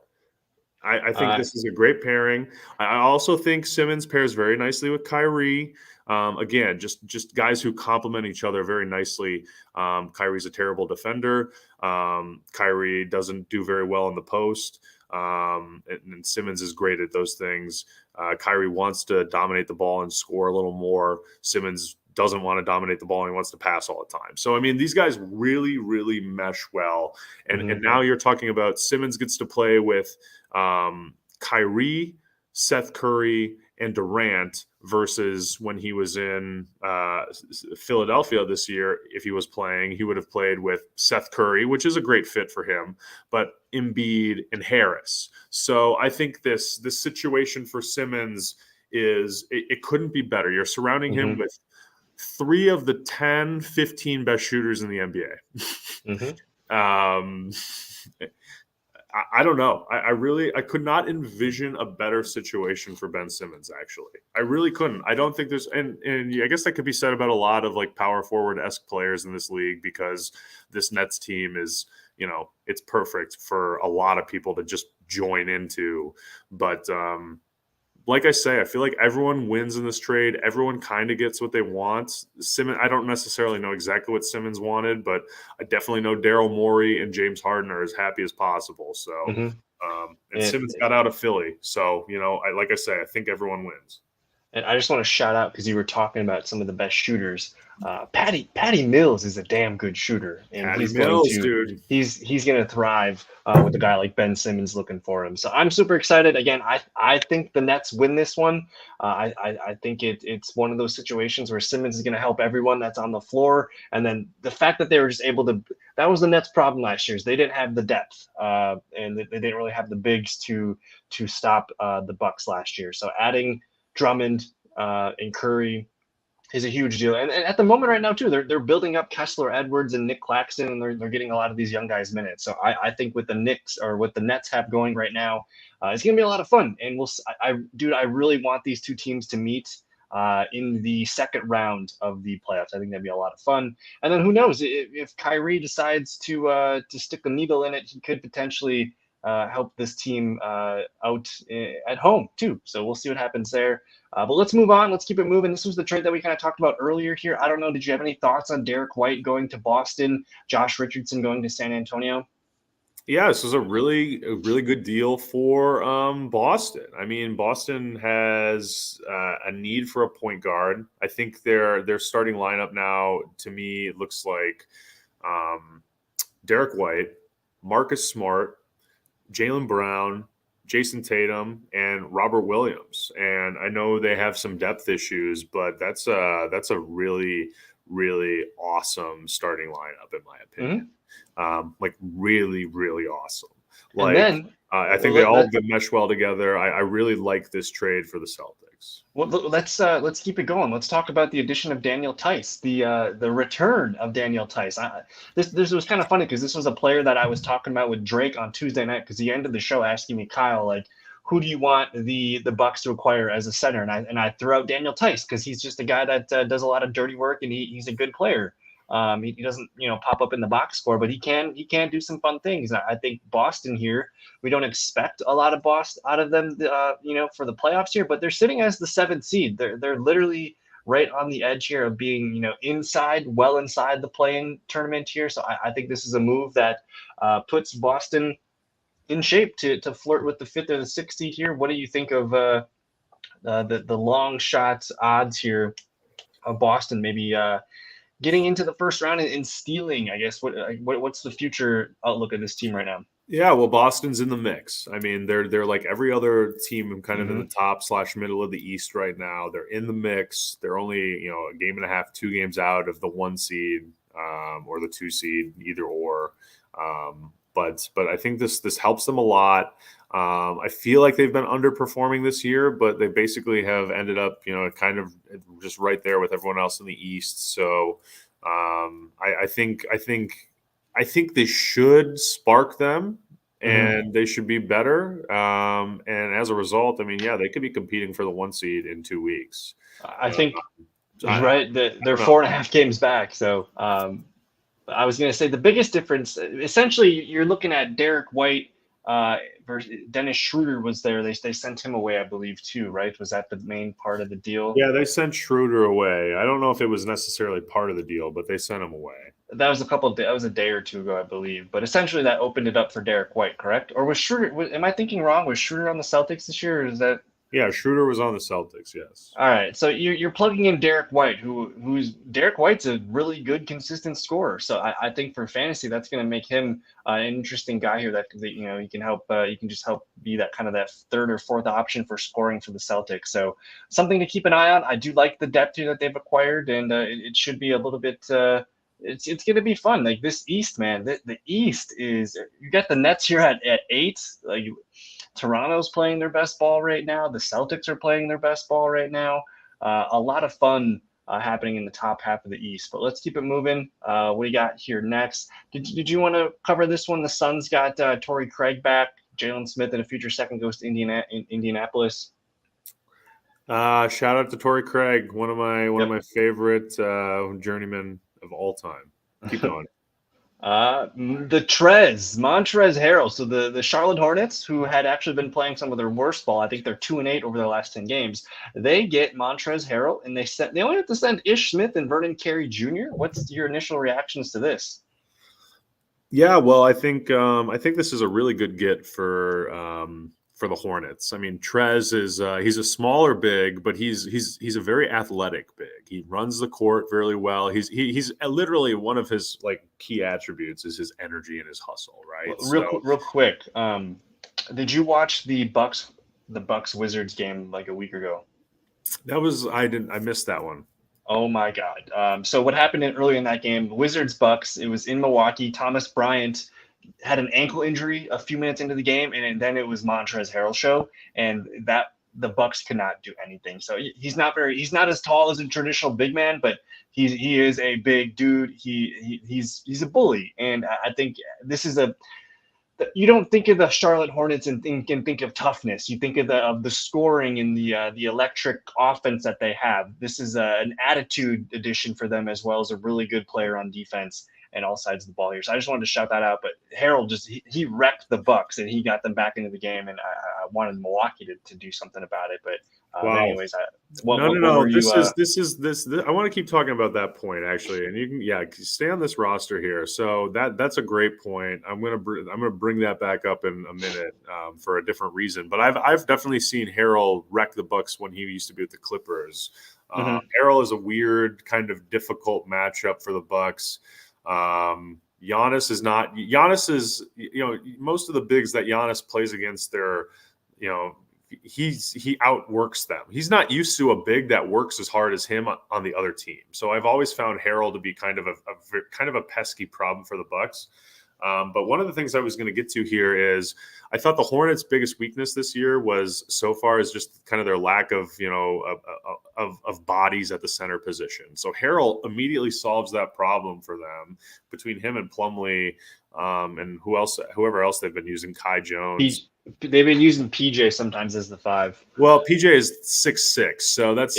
I think this is a great pairing. I also think Simmons pairs very nicely with Kyrie. Again, just guys who complement each other very nicely. Kyrie's a terrible defender. Kyrie doesn't do very well in the post. And Simmons is great at those things. Kyrie wants to dominate the ball and score a little more. Simmons doesn't want to dominate the ball and he wants to pass all the time. So, I mean, these guys really, really mesh well. And now you're talking about Simmons gets to play with Kyrie, Seth Curry, and Durant versus when he was in Philadelphia this year. If he was playing, he would have played with Seth Curry, which is a great fit for him, but Embiid and Harris. So I think this situation for Simmons it couldn't be better. You're surrounding him with 3 of the 10, 15 best shooters in the NBA. I don't know. I could not envision a better situation for Ben Simmons, actually. I really couldn't. I don't think there's – and I guess that could be said about a lot of like power forward-esque players in this league, because this Nets team is, it's perfect for a lot of people to just join into. But like I say, I feel like everyone wins in this trade. Everyone kind of gets what they want. Simmons, I don't necessarily know exactly what Simmons wanted, but I definitely know Daryl Morey and James Harden are as happy as possible. So, and Simmons got out of Philly. So, like I say, I think everyone wins. And I just want to shout out, because you were talking about some of the best shooters. Patty Mills is a damn good shooter, and he's going to thrive with a guy like Ben Simmons looking for him. So I'm super excited. Again, I think the Nets win this one. I think it's one of those situations where Simmons is going to help everyone that's on the floor, and then the fact that they were just able to. That was the Nets' problem last year. Is they didn't have the depth, and they didn't really have the bigs to stop the Bucks last year. So adding Drummond and Curry is a huge deal. And at the moment right now, too, they're building up Kessler Edwards and Nick Claxton, and they're getting a lot of these young guys minutes. So I think with the Knicks, or what the Nets have going right now, it's going to be a lot of fun. And I really want these two teams to meet in the second round of the playoffs. I think that'd be a lot of fun. And then who knows, if Kyrie decides to stick a needle in it, he could potentially help this team out at home too. So we'll see what happens there. But let's move on. Let's keep it moving. This was the trade that we kind of talked about earlier here. I don't know. Did you have any thoughts on Derek White going to Boston, Josh Richardson going to San Antonio? Yeah, this was a really good deal for Boston. I mean, Boston has a need for a point guard. I think their starting lineup now, to me, it looks like Derek White, Marcus Smart, Jaylen Brown, Jason Tatum, and Robert Williams. And I know they have some depth issues, but that's a really, really awesome starting lineup, in my opinion. Like really, really awesome. Like, and then, I think they all mesh well together. I really like this trade for the Celtics. Well, let's keep it going. Let's talk about the addition of Daniel Tice, the return of Daniel Tice. This was kind of funny, because this was a player that I was talking about with Drake on Tuesday night, because he ended the show asking me, Kyle, like, who do you want the Bucks to acquire as a center? And I threw out Daniel Tice, because he's just a guy that does a lot of dirty work, and he's a good player. He doesn't, pop up in the box score, but he can do some fun things. I think Boston here, we don't expect a lot of Boston out of them, for the playoffs here, but they're sitting as the 7th seed. They're literally right on the edge here of being, well inside the play-in tournament here. So I think this is a move that puts Boston in shape to flirt with the 5th or the 6th seed here. What do you think of the long shot odds here of Boston maybe getting into the first round and stealing, I guess? What's the future outlook of this team right now? Yeah, well, Boston's in the mix. I mean, they're like every other team kind of in the Mhm. top / middle of the East right now. They're in the mix. They're only, a game and a half, 2 games out of the 1 seed or the 2 seed, either or. But I think this helps them a lot. I feel like they've been underperforming this year, but they basically have ended up, kind of just right there with everyone else in the East. So I think they should spark them, Mhm. and they should be better. And as a result, I mean, yeah, they could be competing for the 1 seed in 2 weeks. I think I right that they're don't know. 4.5 games back. So I was going to say the biggest difference, essentially, you're looking at Derek White versus Dennis Schroeder was there. They sent him away, I believe, too, right? Was that the main part of the deal? Yeah, they sent Schroeder away. I don't know if it was necessarily part of the deal, but they sent him away. That was that was a day or two ago, I believe. But essentially, that opened it up for Derek White, correct? Or was Schroeder? Am I thinking wrong? Was Schroeder on the Celtics this year, or is that? Yeah, Schroeder was on the Celtics. Yes. All right, so you're plugging in Derek White, who's Derek White's a really good, consistent scorer. So I think for fantasy, that's going to make him an interesting guy here. That you can help. You can just help be that kind of that third or fourth option for scoring for the Celtics. So something to keep an eye on. I do like the depth here that they've acquired, and it should be a little bit. It's going to be fun. Like this East, man. The East is you got the Nets here at 8. Toronto's playing their best ball right now. The Celtics are playing their best ball right now. A lot of fun happening in the top half of the East. But let's keep it moving. What do you got here next? Did you want to cover this one? The Suns got Torrey Craig back, Jalen Smith, and a future second goes to Indianapolis. Shout out to Torrey Craig, one of my favorite journeymen of all time. Keep going. The Montrezl Harrell. So the Charlotte Hornets, who had actually been playing some of their worst ball, I think they're 2-8 over their last 10 games. They get Montrezl Harrell, and they only have to send Ish Smith and Vernon Carey Jr. What's your initial reactions to this? Yeah, well, I think this is a really good get for the Hornets. I mean, Trez is he's a smaller big, but he's a very athletic big. He runs the court very well. He's literally one of his like key attributes is his energy and his hustle, right? Real quick. Did you watch the Bucks Wizards game like a week ago? I missed that one. Oh my God. So what happened early in that game, Wizards Bucks, it was in Milwaukee. Thomas Bryant had an ankle injury a few minutes into the game, and then it was Montrezl Harrell show, and that the Bucks could not do anything. So he's not as tall as a traditional big man, but he is a big dude. He's a bully, and I think this is you don't think of the Charlotte Hornets and think of toughness. You think of the scoring and the electric offense that they have. This is an attitude addition for them, as well as a really good player on defense and all sides of the ball here. So I just wanted to shout that out. But Harold he wrecked the Bucks and he got them back into the game. And I wanted Milwaukee to do something about it. But Wow. anyways, No. This is. I want to keep talking about that point actually, and you can stay on this roster here. So that's a great point. I'm gonna bring that back up in a minute for a different reason. But I've definitely seen Harrell wreck the Bucks when he used to be with the Clippers. Harrell is a weird kind of difficult matchup for the Bucks. Giannis is not. Giannis is most of the bigs that Giannis plays against, they're he outworks them. He's not used to a big that works as hard as him on the other team. So I've always found Harold to be kind of a pesky problem for the Bucks. But one of the things I was going to get to here is I thought the Hornets' biggest weakness this year was so far is just kind of their lack of of bodies at the center position. So Harold immediately solves that problem for them between him and Plumlee, and whoever else they've been using, Kai Jones. They've been using PJ sometimes as the 5. Well, PJ is 6'6", so that's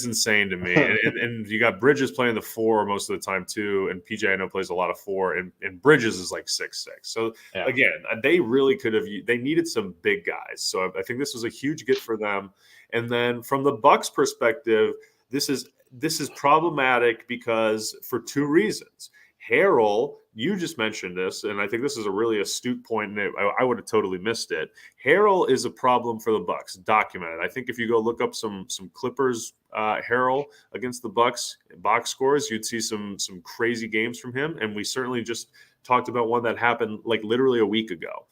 insane to me. and you got Bridges playing the 4 most of the time too, and PJ I know plays a lot of 4, and Bridges is like 6'6". So again, they really could have. They needed some big guys. So I think this was a huge get for them. And then from the Bucks' perspective, this is problematic because for 2 reasons. Harrell, you just mentioned this, and I think this is a really astute point, and I would have totally missed it. Harrell is a problem for the Bucks, documented. I think if you go look up some Clippers Harrell against the Bucks box scores, you'd see some crazy games from him, and we certainly just talked about one that happened like literally a week ago.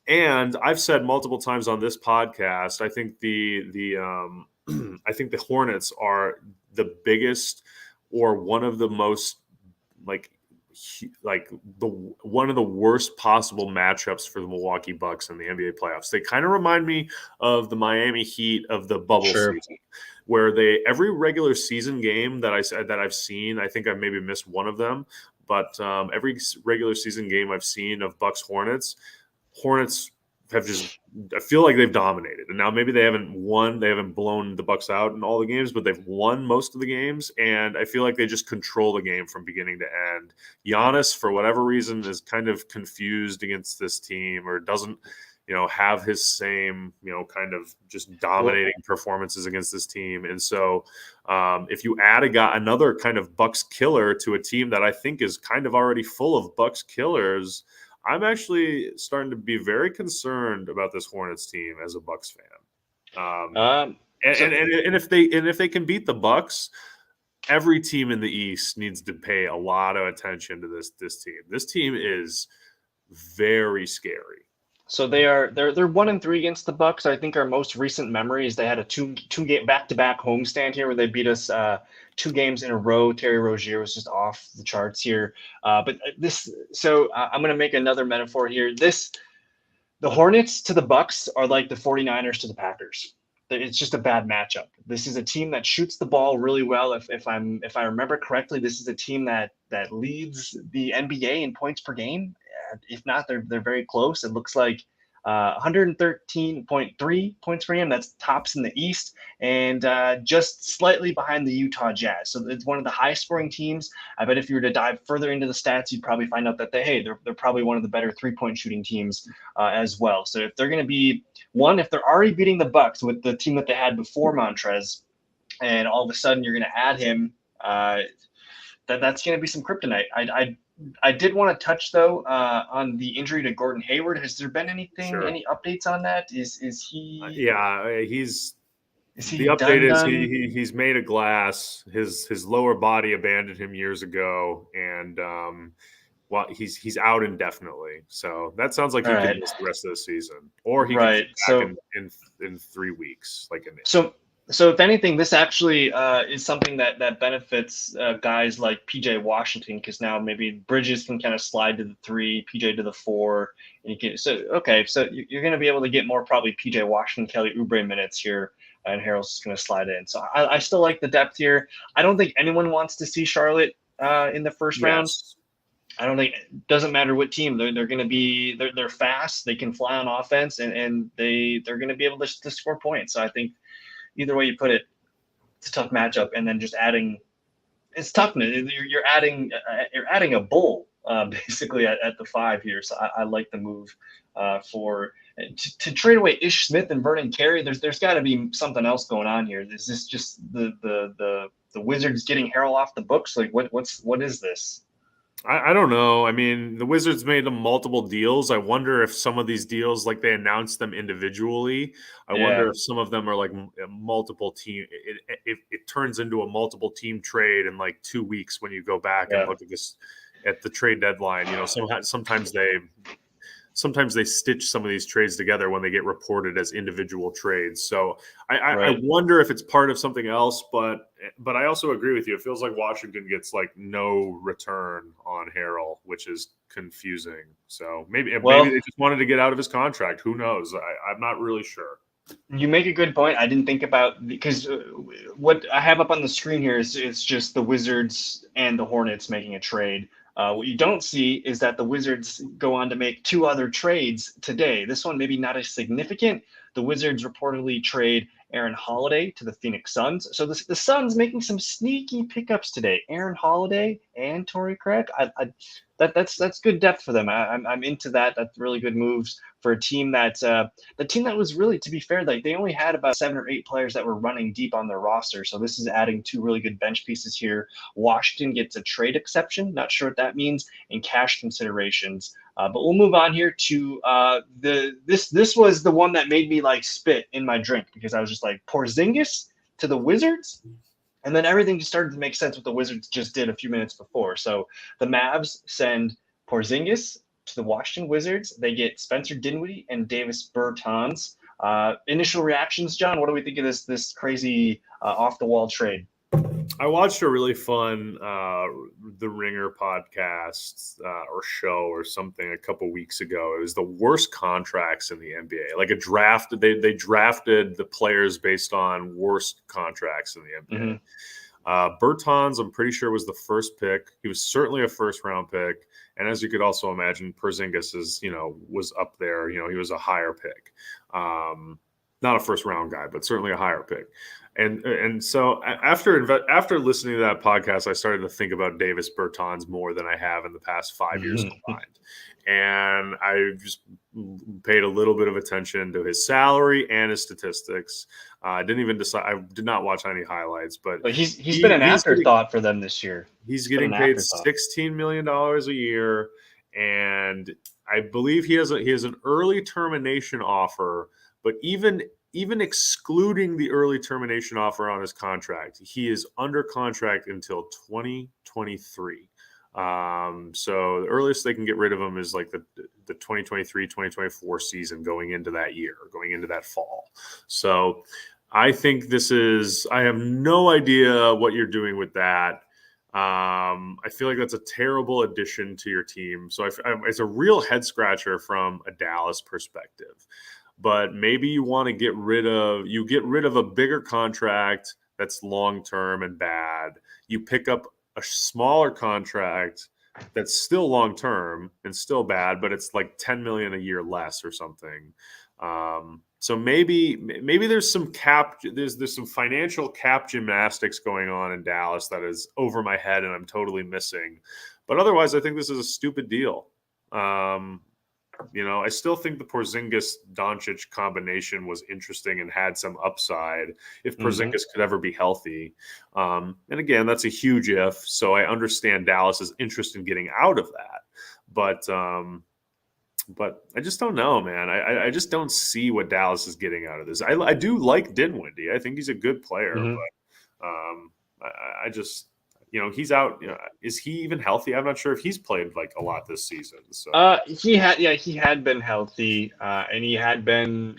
And I've said multiple times on this podcast, I think I think the Hornets are the biggest or one of the most one of the worst possible matchups for the Milwaukee Bucks in the NBA playoffs. They kind of remind me of the Miami Heat of the bubble season, where every regular season game that I've seen, I think I've maybe missed one of them, but every regular season game I've seen of Bucks Hornets have I feel like they've dominated. And now maybe they haven't blown the Bucks out in all the games, but they've won most of the games. And I feel like they just control the game from beginning to end. Giannis, for whatever reason, is kind of confused against this team, or doesn't, have his same, kind of just dominating performances against this team. And so if you add another kind of Bucks killer to a team that I think is kind of already full of Bucks killers, I'm actually starting to be very concerned about this Hornets team as a Bucks fan. And if they can beat the Bucks, every team in the East needs to pay a lot of attention to this team. This team is very scary. So they're 1-3 against the Bucks. I think our most recent memory is they had a two game back-to-back homestand here where they beat us 2 games in a row. Terry Rozier was just off the charts here. I'm going to make another metaphor here. The Hornets to the Bucks are like the 49ers to the Packers. It's just a bad matchup. This is a team that shoots the ball really well. If I remember correctly, this is a team that leads the NBA in points per game. If not, they're very close. It looks like 113.3 points per game. That's tops in the East, and just slightly behind the Utah Jazz. So it's one of the high-scoring teams. I bet if you were to dive further into the stats, you'd probably find out that they're probably one of the better three-point shooting teams as well. So if they're going to be if they're already beating the Bucks with the team that they had before Montrez, and all of a sudden you're going to add him, that's going to be some kryptonite. I did want to touch though on the injury to Gordon Hayward. Has there been anything, any updates on that? Is he? He's. Is he the update done? He's made of glass. His lower body abandoned him years ago, and he's out indefinitely. So that sounds like he could miss the rest of the season, or he could be back in 3 weeks, So if anything, this actually is something that benefits guys like PJ Washington, because now maybe Bridges can kind of slide to the 3, PJ to the 4, and so you're going to be able to get more probably PJ Washington, Kelly Oubre minutes here, and Harrell's just going to slide in. So I still like the depth here. I don't think anyone wants to see Charlotte in the first round. I don't think it doesn't matter what team they're going to be. They're fast. They can fly on offense, and they're going to be able to score points. So I think. Either way you put it, it's a tough matchup, and then just adding, it's toughness. You're adding a bull basically at the 5 here. So I like the move to trade away Ish Smith and Vernon Carey. There's got to be something else going on here. Is this just the Wizards getting Harrell off the books? Like what is this? I don't know. I mean, the Wizards made them multiple deals. I wonder if some of these deals, like they announced them individually. I wonder if some of them are like multiple team. It turns into a multiple team trade in like 2 weeks when you go back and look at the trade deadline. Sometimes they stitch some of these trades together when they get reported as individual trades. So I wonder if it's part of something else, but I also agree with you. It feels like Washington gets like no return on Harrell, which is confusing. So maybe they just wanted to get out of his contract. Who knows? I'm not really sure. You make a good point. I didn't think about, because what I have up on the screen here is just the Wizards and the Hornets making a trade. What you don't see is that the Wizards go on to make 2 other trades today. This one maybe not as significant. The Wizards reportedly trade Aaron Holiday to the Phoenix Suns. So the Suns making some sneaky pickups today. Aaron Holiday and Torrey Craig. That's good depth for them. I'm into that. That's really good moves for a team that the team that was really, to be fair, like they only had about 7 or 8 players that were running deep on their roster. So this is adding 2 really good bench pieces here. Washington gets a trade exception. Not sure what that means, and cash considerations. But we'll move on here to this was the one that made me like spit in my drink, because I was just like, Porzingis to the Wizards. And then everything just started to make sense what the Wizards just did a few minutes before. So the Mavs send Porzingis to the Washington Wizards. They get Spencer Dinwiddie and Davis Bertans. Initial reactions, John, what do we think of this crazy off-the-wall trade? I watched a really fun The Ringer podcast or show or something a couple weeks ago. It was the worst contracts in the NBA. Like a draft, they drafted the players based on worst contracts in the NBA. Bertans, I'm pretty sure, was the first pick. He was certainly a first-round pick. And as you could also imagine, Porzingis was up there. He was a higher pick. Not a first-round guy, but certainly a higher pick. And so after listening to that podcast, I started to think about Davis Bertans more than I have in the past 5 years combined. And I just paid a little bit of attention to his salary and his statistics. I didn't even decide. I did not watch any highlights, but he's been an afterthought for them this year. He's getting paid $16 million a year, and I believe he has an early termination offer. But even excluding the early termination offer on his contract, he is under contract until 2023. So the earliest they can get rid of him is like the 2023-2024 season, going into that year, going into that fall. So I think I have no idea what you're doing with that. I feel like that's a terrible addition to your team. So it's a real head scratcher from a Dallas perspective. But maybe you want to get rid of a bigger contract that's long-term and bad. You pick up a smaller contract that's still long-term and still bad, but it's like $10 million a year less or something. So maybe there's some there's some financial cap gymnastics going on in Dallas that is over my head and I'm totally missing. But otherwise, I think this is a stupid deal. I still think the Porzingis-Doncic combination was interesting and had some upside if Porzingis could ever be healthy. And again, that's a huge if, so I understand Dallas's interest in getting out of that. But I just don't know, man. I just don't see what Dallas is getting out of this. I do like Dinwiddie. I think he's a good player, but I just – he's out. Is he even healthy? I'm not sure if he's played like a lot this season. So he had been healthy, and he had been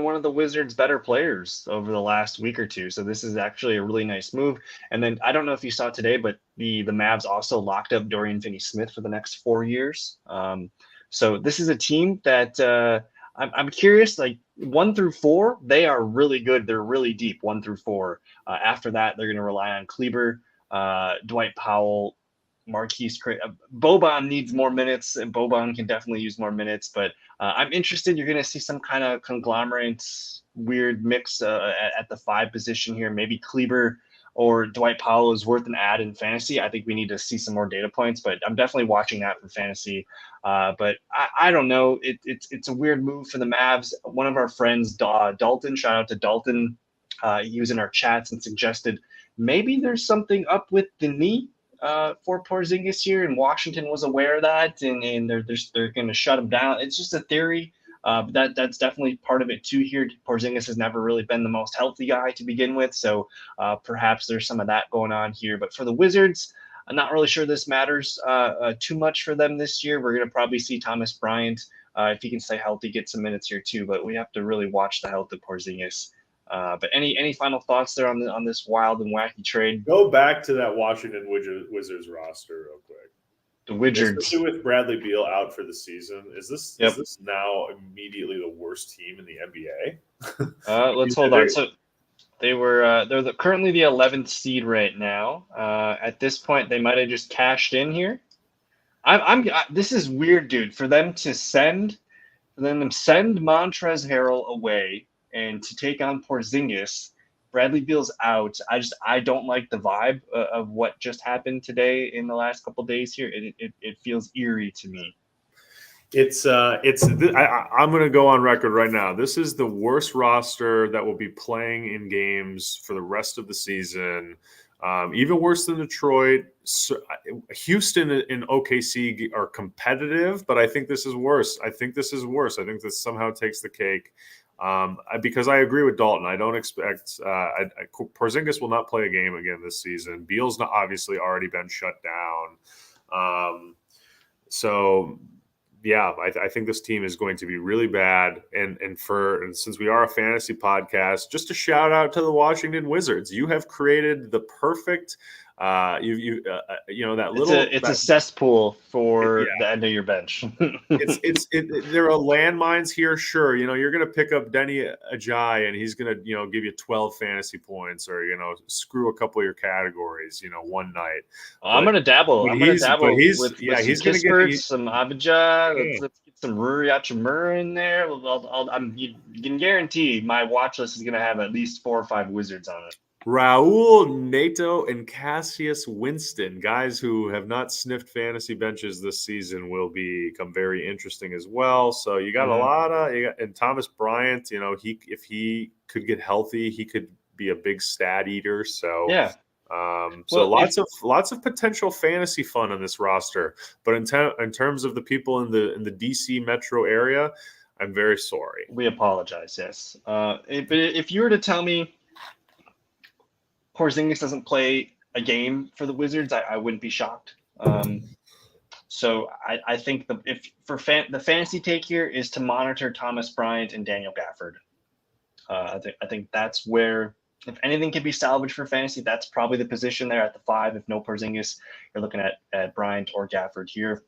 one of the Wizards' better players over the last week or two. So this is actually a really nice move. And then I don't know if you saw today, but the Mavs also locked up Dorian Finney-Smith for the next 4 years. So this is a team that I'm curious. Like 1 through 4, they are really good. They're really deep 1 through 4. After that, they're going to rely on Kleber, Dwight Powell, Marquise. Boban needs more minutes, and Boban can definitely use more minutes. But I'm interested. You're going to see some kind of conglomerate, weird mix at the 5 position here. Maybe Kleber or Dwight Powell is worth an add in fantasy. I think we need to see some more data points, but I'm definitely watching that for fantasy. But I don't know. It's a weird move for the Mavs. One of our friends, Dalton, shout out to Dalton. He was in our chats and suggested maybe there's something up with the knee for Porzingis here, and Washington was aware of that, and they're going to shut him down. It's just a theory. But that's definitely part of it too here. Porzingis has never really been the most healthy guy to begin with, so perhaps there's some of that going on here. But for the Wizards, I'm not really sure this matters too much for them this year. We're going to probably see Thomas Bryant, if he can stay healthy, get some minutes here too. But we have to really watch the health of Porzingis. But any final thoughts there on this wild and wacky trade? Go back to that Washington Wizards roster real quick. The Wizards, especially with Bradley Beal out for the season, is this now immediately the worst team in the NBA? Let's hold on. So they're currently the 11th seed right now. At this point, they might have just cashed in here. This is weird, dude. For them to send Montrezl Harrell away and to take on Porzingis. Bradley Beal's out. I don't like the vibe of what just happened today in the last couple of days here. It feels eerie to me. I'm going to go on record right now. This is the worst roster that will be playing in games for the rest of the season. Even worse than Detroit. Houston and OKC are competitive, but I think this is worse. I think this somehow takes the cake. Because I agree with Dalton. I don't expect Porzingis will not play a game again this season. Beal's not obviously already been shut down. Yeah, I think this team is going to be really bad. And since we are a fantasy podcast, just a shout out to the Washington Wizards. You have created the perfect. That little. It's a cesspool for the end of your bench. There are landmines here. Sure, you're going to pick up Denny Ajay and he's going to give you 12 fantasy points or screw a couple of your categories one night. I'm going to dabble. With he's some going to get some Abijah. Let's get some Ruri Hachimura in there. You can guarantee my watch list is going to have at least 4 or 5 Wizards on it. Raul Neto and Cassius Winston, guys who have not sniffed fantasy benches this season, will become very interesting as well. So you got a lot of, and Thomas Bryant, if he could get healthy, he could be a big stat eater. So yeah. Lots of potential fantasy fun on this roster. But in terms of the people in the DC metro area, I'm very sorry. We apologize. Yes. If you were to tell me Porzingis doesn't play a game for the Wizards, I wouldn't be shocked. So I think the fantasy take here is to monitor Thomas Bryant and Daniel Gafford. I think that's where, if anything can be salvaged for fantasy, that's probably the position there at the 5. If no Porzingis, you're looking at Bryant or Gafford here.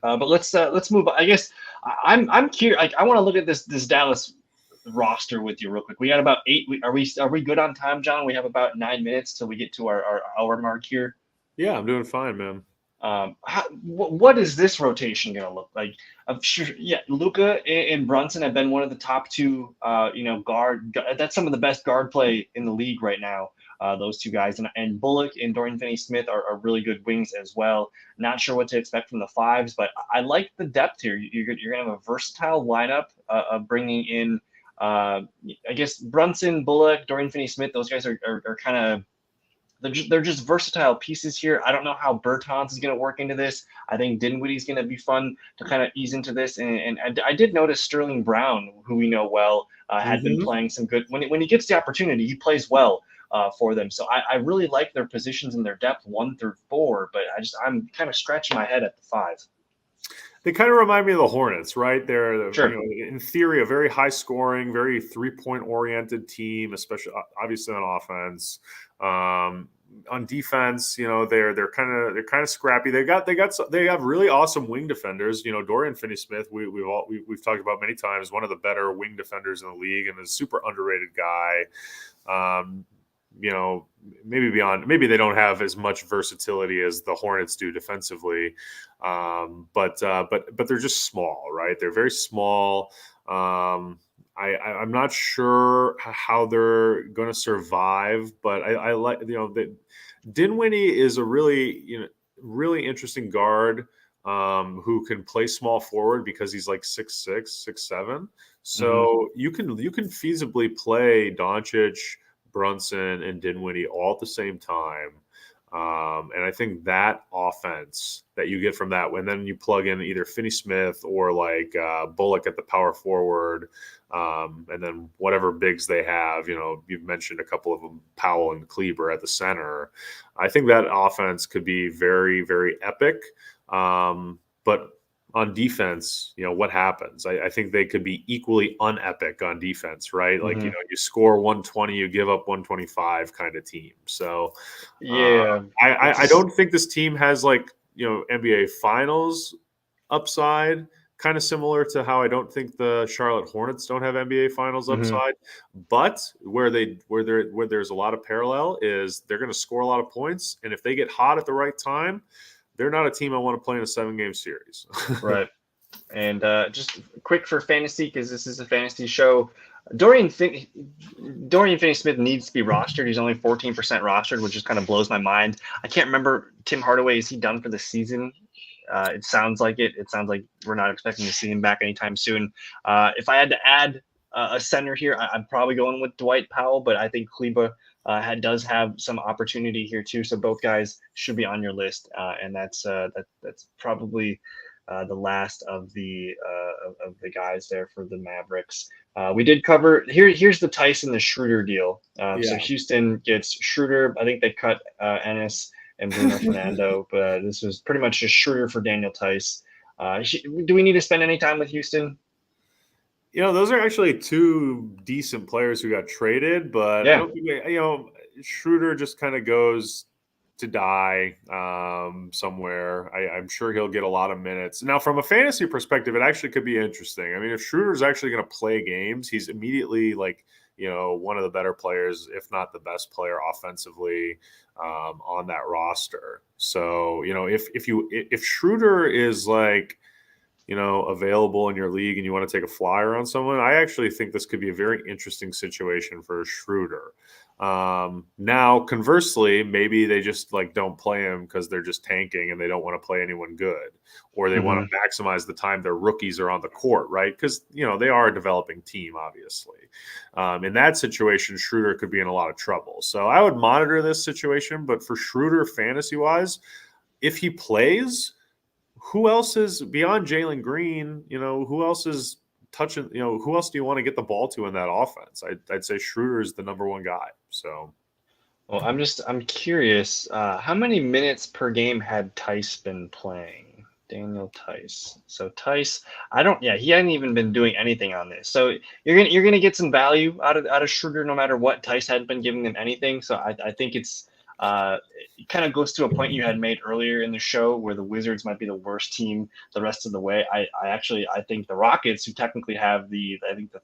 But let's move on. I guess I'm curious. I want to look at this Dallas roster with you real quick. We got about 8. Are we good on time, John? We have about 9 minutes till we get to our hour mark here. Yeah, I'm doing fine, man. What is this rotation going to look like? I'm sure, Luka and Brunson have been one of the top 2, guard. That's some of the best guard play in the league right now. Those 2 guys, and Bullock and Dorian Finney-Smith are really good wings as well. Not sure what to expect from the 5s, but I like the depth here. You're going to have a versatile lineup of bringing in, I guess, Brunson, Bullock, Dorian Finney-Smith. Those guys are kind of, they're just versatile pieces here. I don't know how Bertans is going to work into this. I think Dinwiddie is going to be fun to kind of ease into this. And I did notice Sterling Brown, who we know well, had been playing some good. When he gets the opportunity, he plays well for them. So I really like their positions and their depth 1 through 4. But I'm kind of scratching my head at the 5. They kind of remind me of the Hornets, right? They're sure. In theory, a very high scoring, very 3-point oriented team, especially obviously on offense. On defense, they're kind of scrappy. They have really awesome wing defenders. Dorian Finney-Smith, we've talked about many times, one of the better wing defenders in the league and a super underrated guy. Maybe they don't have as much versatility as the Hornets do defensively, but they're just small, right? They're very small. I'm not sure how they're going to survive, but I like that Dinwiddie is a really interesting guard who can play small forward because he's like 6'6", 6'7". So you can feasibly play Doncic, Brunson, and Dinwiddie all at the same time. And I think that offense that you get from that, when then you plug in either Finney-Smith or like Bullock at the power forward, and then whatever bigs they have, you've mentioned a couple of them, Powell and Kleber at the center. I think that offense could be very, very epic. But on defense, what happens? I think they could be equally unepic on defense, right? Like, you score 120, you give up 125 kind of team. So I don't think this team has like, NBA Finals upside, kind of similar to how I don't think the Charlotte Hornets don't have NBA Finals upside. But where there's a lot of parallel is they're going to score a lot of points. And if they get hot at the right time, they're not a team I want to play in a 7-game series. Right. And just quick for fantasy, because this is a fantasy show. Dorian Finney-Smith needs to be rostered. He's only 14% rostered, which just kind of blows my mind. I can't remember, Tim Hardaway, is he done for the season? It sounds like it. It sounds like we're not expecting to see him back anytime soon. If I had to add a center here, I'm probably going with Dwight Powell, but I think Kleba does have some opportunity here too. So both guys should be on your list, and that's probably the last of the guys there for the Mavericks. We did cover here's the Tyson, the Schroeder deal. So Houston gets Schroeder. I think they cut Ennis and Bruno Fernando, but this was pretty much just Schroeder for Daniel Tice. Do we need to spend any time with Houston? Those are actually two decent players who got traded, but I don't think Schroeder just kind of goes to die somewhere. I'm sure he'll get a lot of minutes. Now, from a fantasy perspective, it actually could be interesting. I mean, if Schroeder's actually going to play games, he's immediately one of the better players, if not the best player offensively on that roster. So, if Schroeder is available in your league and you want to take a flyer on someone, I actually think this could be a very interesting situation for Schroeder. Now, conversely, maybe they just don't play him because they're just tanking and they don't want to play anyone good, or they want to maximize the time their rookies are on the court, right? Because, they are a developing team, obviously. In that situation, Schroeder could be in a lot of trouble. So I would monitor this situation, but for Schroeder fantasy-wise, if he plays, who else is beyond Jalen Green? Who else is touching? Who else do you want to get the ball to in that offense? I'd say Schroeder is the number one guy. So, well, I'm curious. How many minutes per game had Tice been playing? Daniel Tice. So Tice, he hadn't even been doing anything on this. So you're gonna get some value out of Schroeder no matter what. Tice hadn't been giving them anything. So I think it's. It kind of goes to a point you had made earlier in the show where the Wizards might be the worst team the rest of the way. I think the Rockets, who technically have the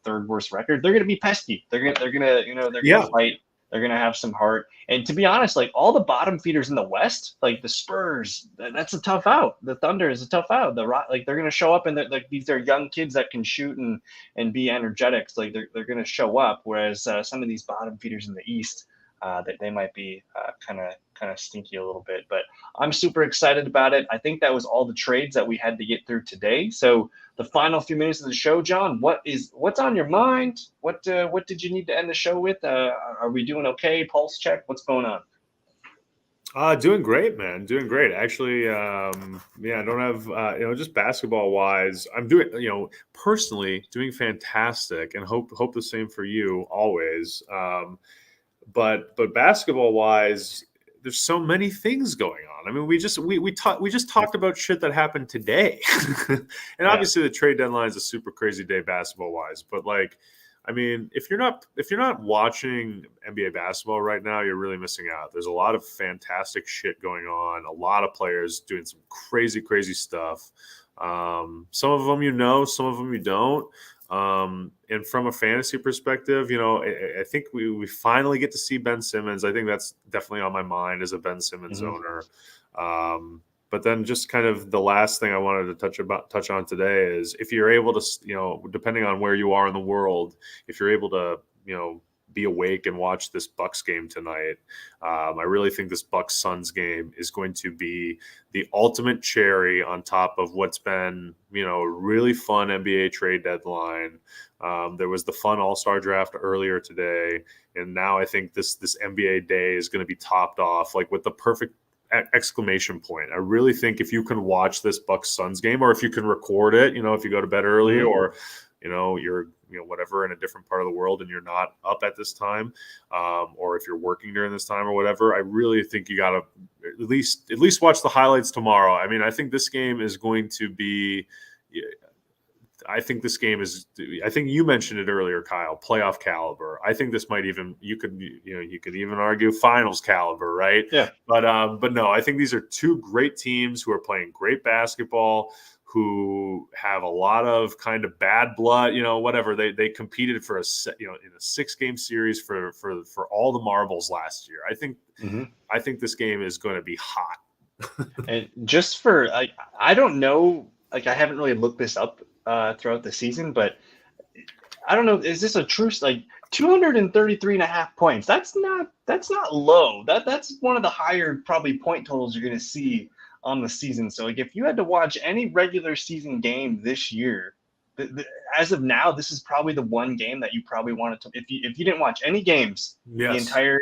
third worst record, they're going to be pesky. They're going to fight. They're going to have some heart. And to be honest, all the bottom feeders in the West, the Spurs, that's a tough out. The Thunder is a tough out. The Rock, they're going to show up, and these are young kids that can shoot and be energetic. They're going to show up. Whereas some of these bottom feeders in the East, that they might be kind of stinky a little bit, but I'm super excited about it. I think that was all the trades that we had to get through today. So the final few minutes of the show, John, what's on your mind? What did you need to end the show with? Are we doing okay? Pulse check. What's going on? Doing great, man. Doing great. Actually, I don't have, just basketball wise, I'm doing, personally doing fantastic, and hope the same for you always. But basketball wise, there's so many things going on. I mean, we just talked about shit that happened today, and obviously the trade deadline is a super crazy day basketball wise. But if you're not watching NBA basketball right now, you're really missing out. There's a lot of fantastic shit going on. A lot of players doing some crazy stuff. Some of them some of them you don't. And from a fantasy perspective, I think we finally get to see Ben Simmons. I think that's definitely on my mind as a Ben Simmons owner. But then just kind of the last thing I wanted to touch on today is if you're able to, depending on where you are in the world, if you're able to, be awake and watch this Bucks game tonight, I really think this Bucks Suns game is going to be the ultimate cherry on top of what's been, a really fun NBA trade deadline. There was the fun All-Star draft earlier today, and now I think this NBA day is going to be topped off with the perfect exclamation point. I really think if you can watch this Bucks Suns game, or if you can record it, if you go to bed early, or you're whatever in a different part of the world and you're not up at this time, or if you're working during this time or whatever, I really think you got to at least watch the highlights tomorrow. I mean, I think this game is going to be. I think this game is. I think you mentioned it earlier, Kyle. Playoff caliber. I think this might even. You could even argue finals caliber, right? Yeah. But no, I think these are two great teams who are playing great basketball, who have a lot of kind of bad blood, whatever. They competed for in a 6-game series for all the marbles last year. I think this game is going to be hot. And just for I don't know, I haven't really looked this up throughout the season, but I don't know. Is this a true, like 233.5 points? That's not low. That's one of the higher probably point totals you're going to see on the season. So like if you had to watch any regular season game this year, as of now, this is probably the one game that you probably wanted to. If you didn't watch any games the entire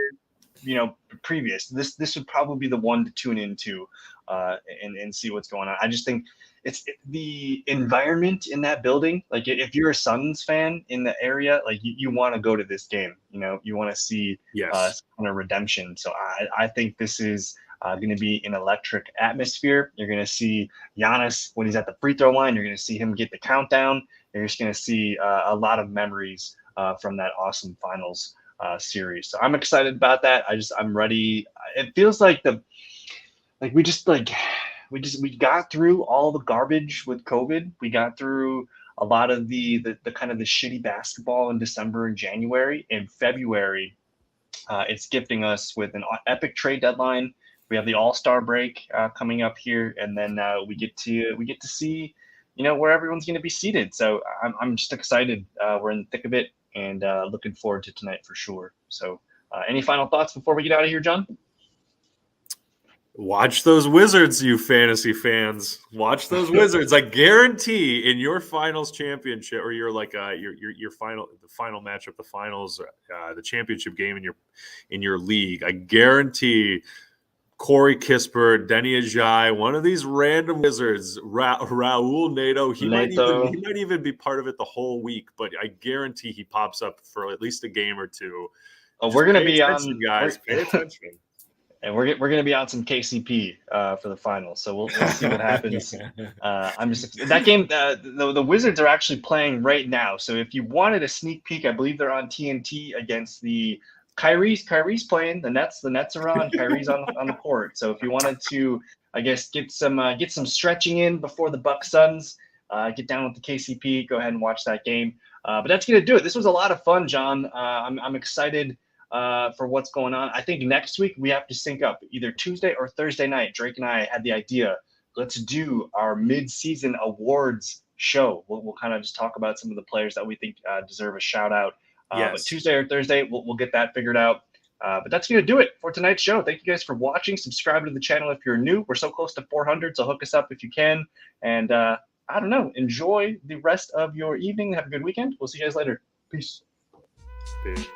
previous, this would probably be the one to tune into and see what's going on. I just think it's the environment in that building. Like if you're a Suns fan in the area, like you want to go to this game. You want to see kind of redemption. So I think this is going to be an electric atmosphere. You're going to see Giannis when he's at the free throw line. You're going to see him get the countdown. You're just going to see a lot of memories from that awesome finals series. So I'm excited about that. I'm ready. It feels like we got through all the garbage with COVID. We got through a lot of the kind of the shitty basketball in December and January. In February, it's gifting us with an epic trade deadline. We have the All-Star break coming up here, and then we get to see where everyone's going to be seated. So I'm just excited. We're in the thick of it, and looking forward to tonight for sure. So any final thoughts before we get out of here, John? Watch those Wizards, you fantasy fans. Watch those Wizards. I guarantee in your finals championship, or your your final matchup, the finals, the championship game in your league, I guarantee Corey Kispert, Denny Ajay, one of these random Wizards, Raul Nato, he might even be part of it the whole week, but I guarantee he pops up for at least a game or two. Oh, we're going to be on, guys. Pay attention. And we're going to be on some KCP for the finals, so we'll see what happens. I'm just that game. The Wizards are actually playing right now, so if you wanted a sneak peek, I believe they're on TNT against the Kyrie's playing. The Nets are on. Kyrie's on the court. So if you wanted to, I guess, get some stretching in before the Bucks Suns, get down with the KCP. Go ahead and watch that game. But that's going to do it. This was a lot of fun, John. I'm excited for what's going on. I think next week we have to sync up either Tuesday or Thursday night. Drake and I had the idea. Let's do our mid-season awards show. We'll kind of just talk about some of the players that we think deserve a shout out. Yes. But Tuesday or Thursday, we'll get that figured out. But that's going to do it for tonight's show. Thank you guys for watching. Subscribe to the channel if you're new. We're so close to 400, so hook us up if you can. And I don't know, enjoy the rest of your evening. Have a good weekend. We'll see you guys later. Peace. Peace.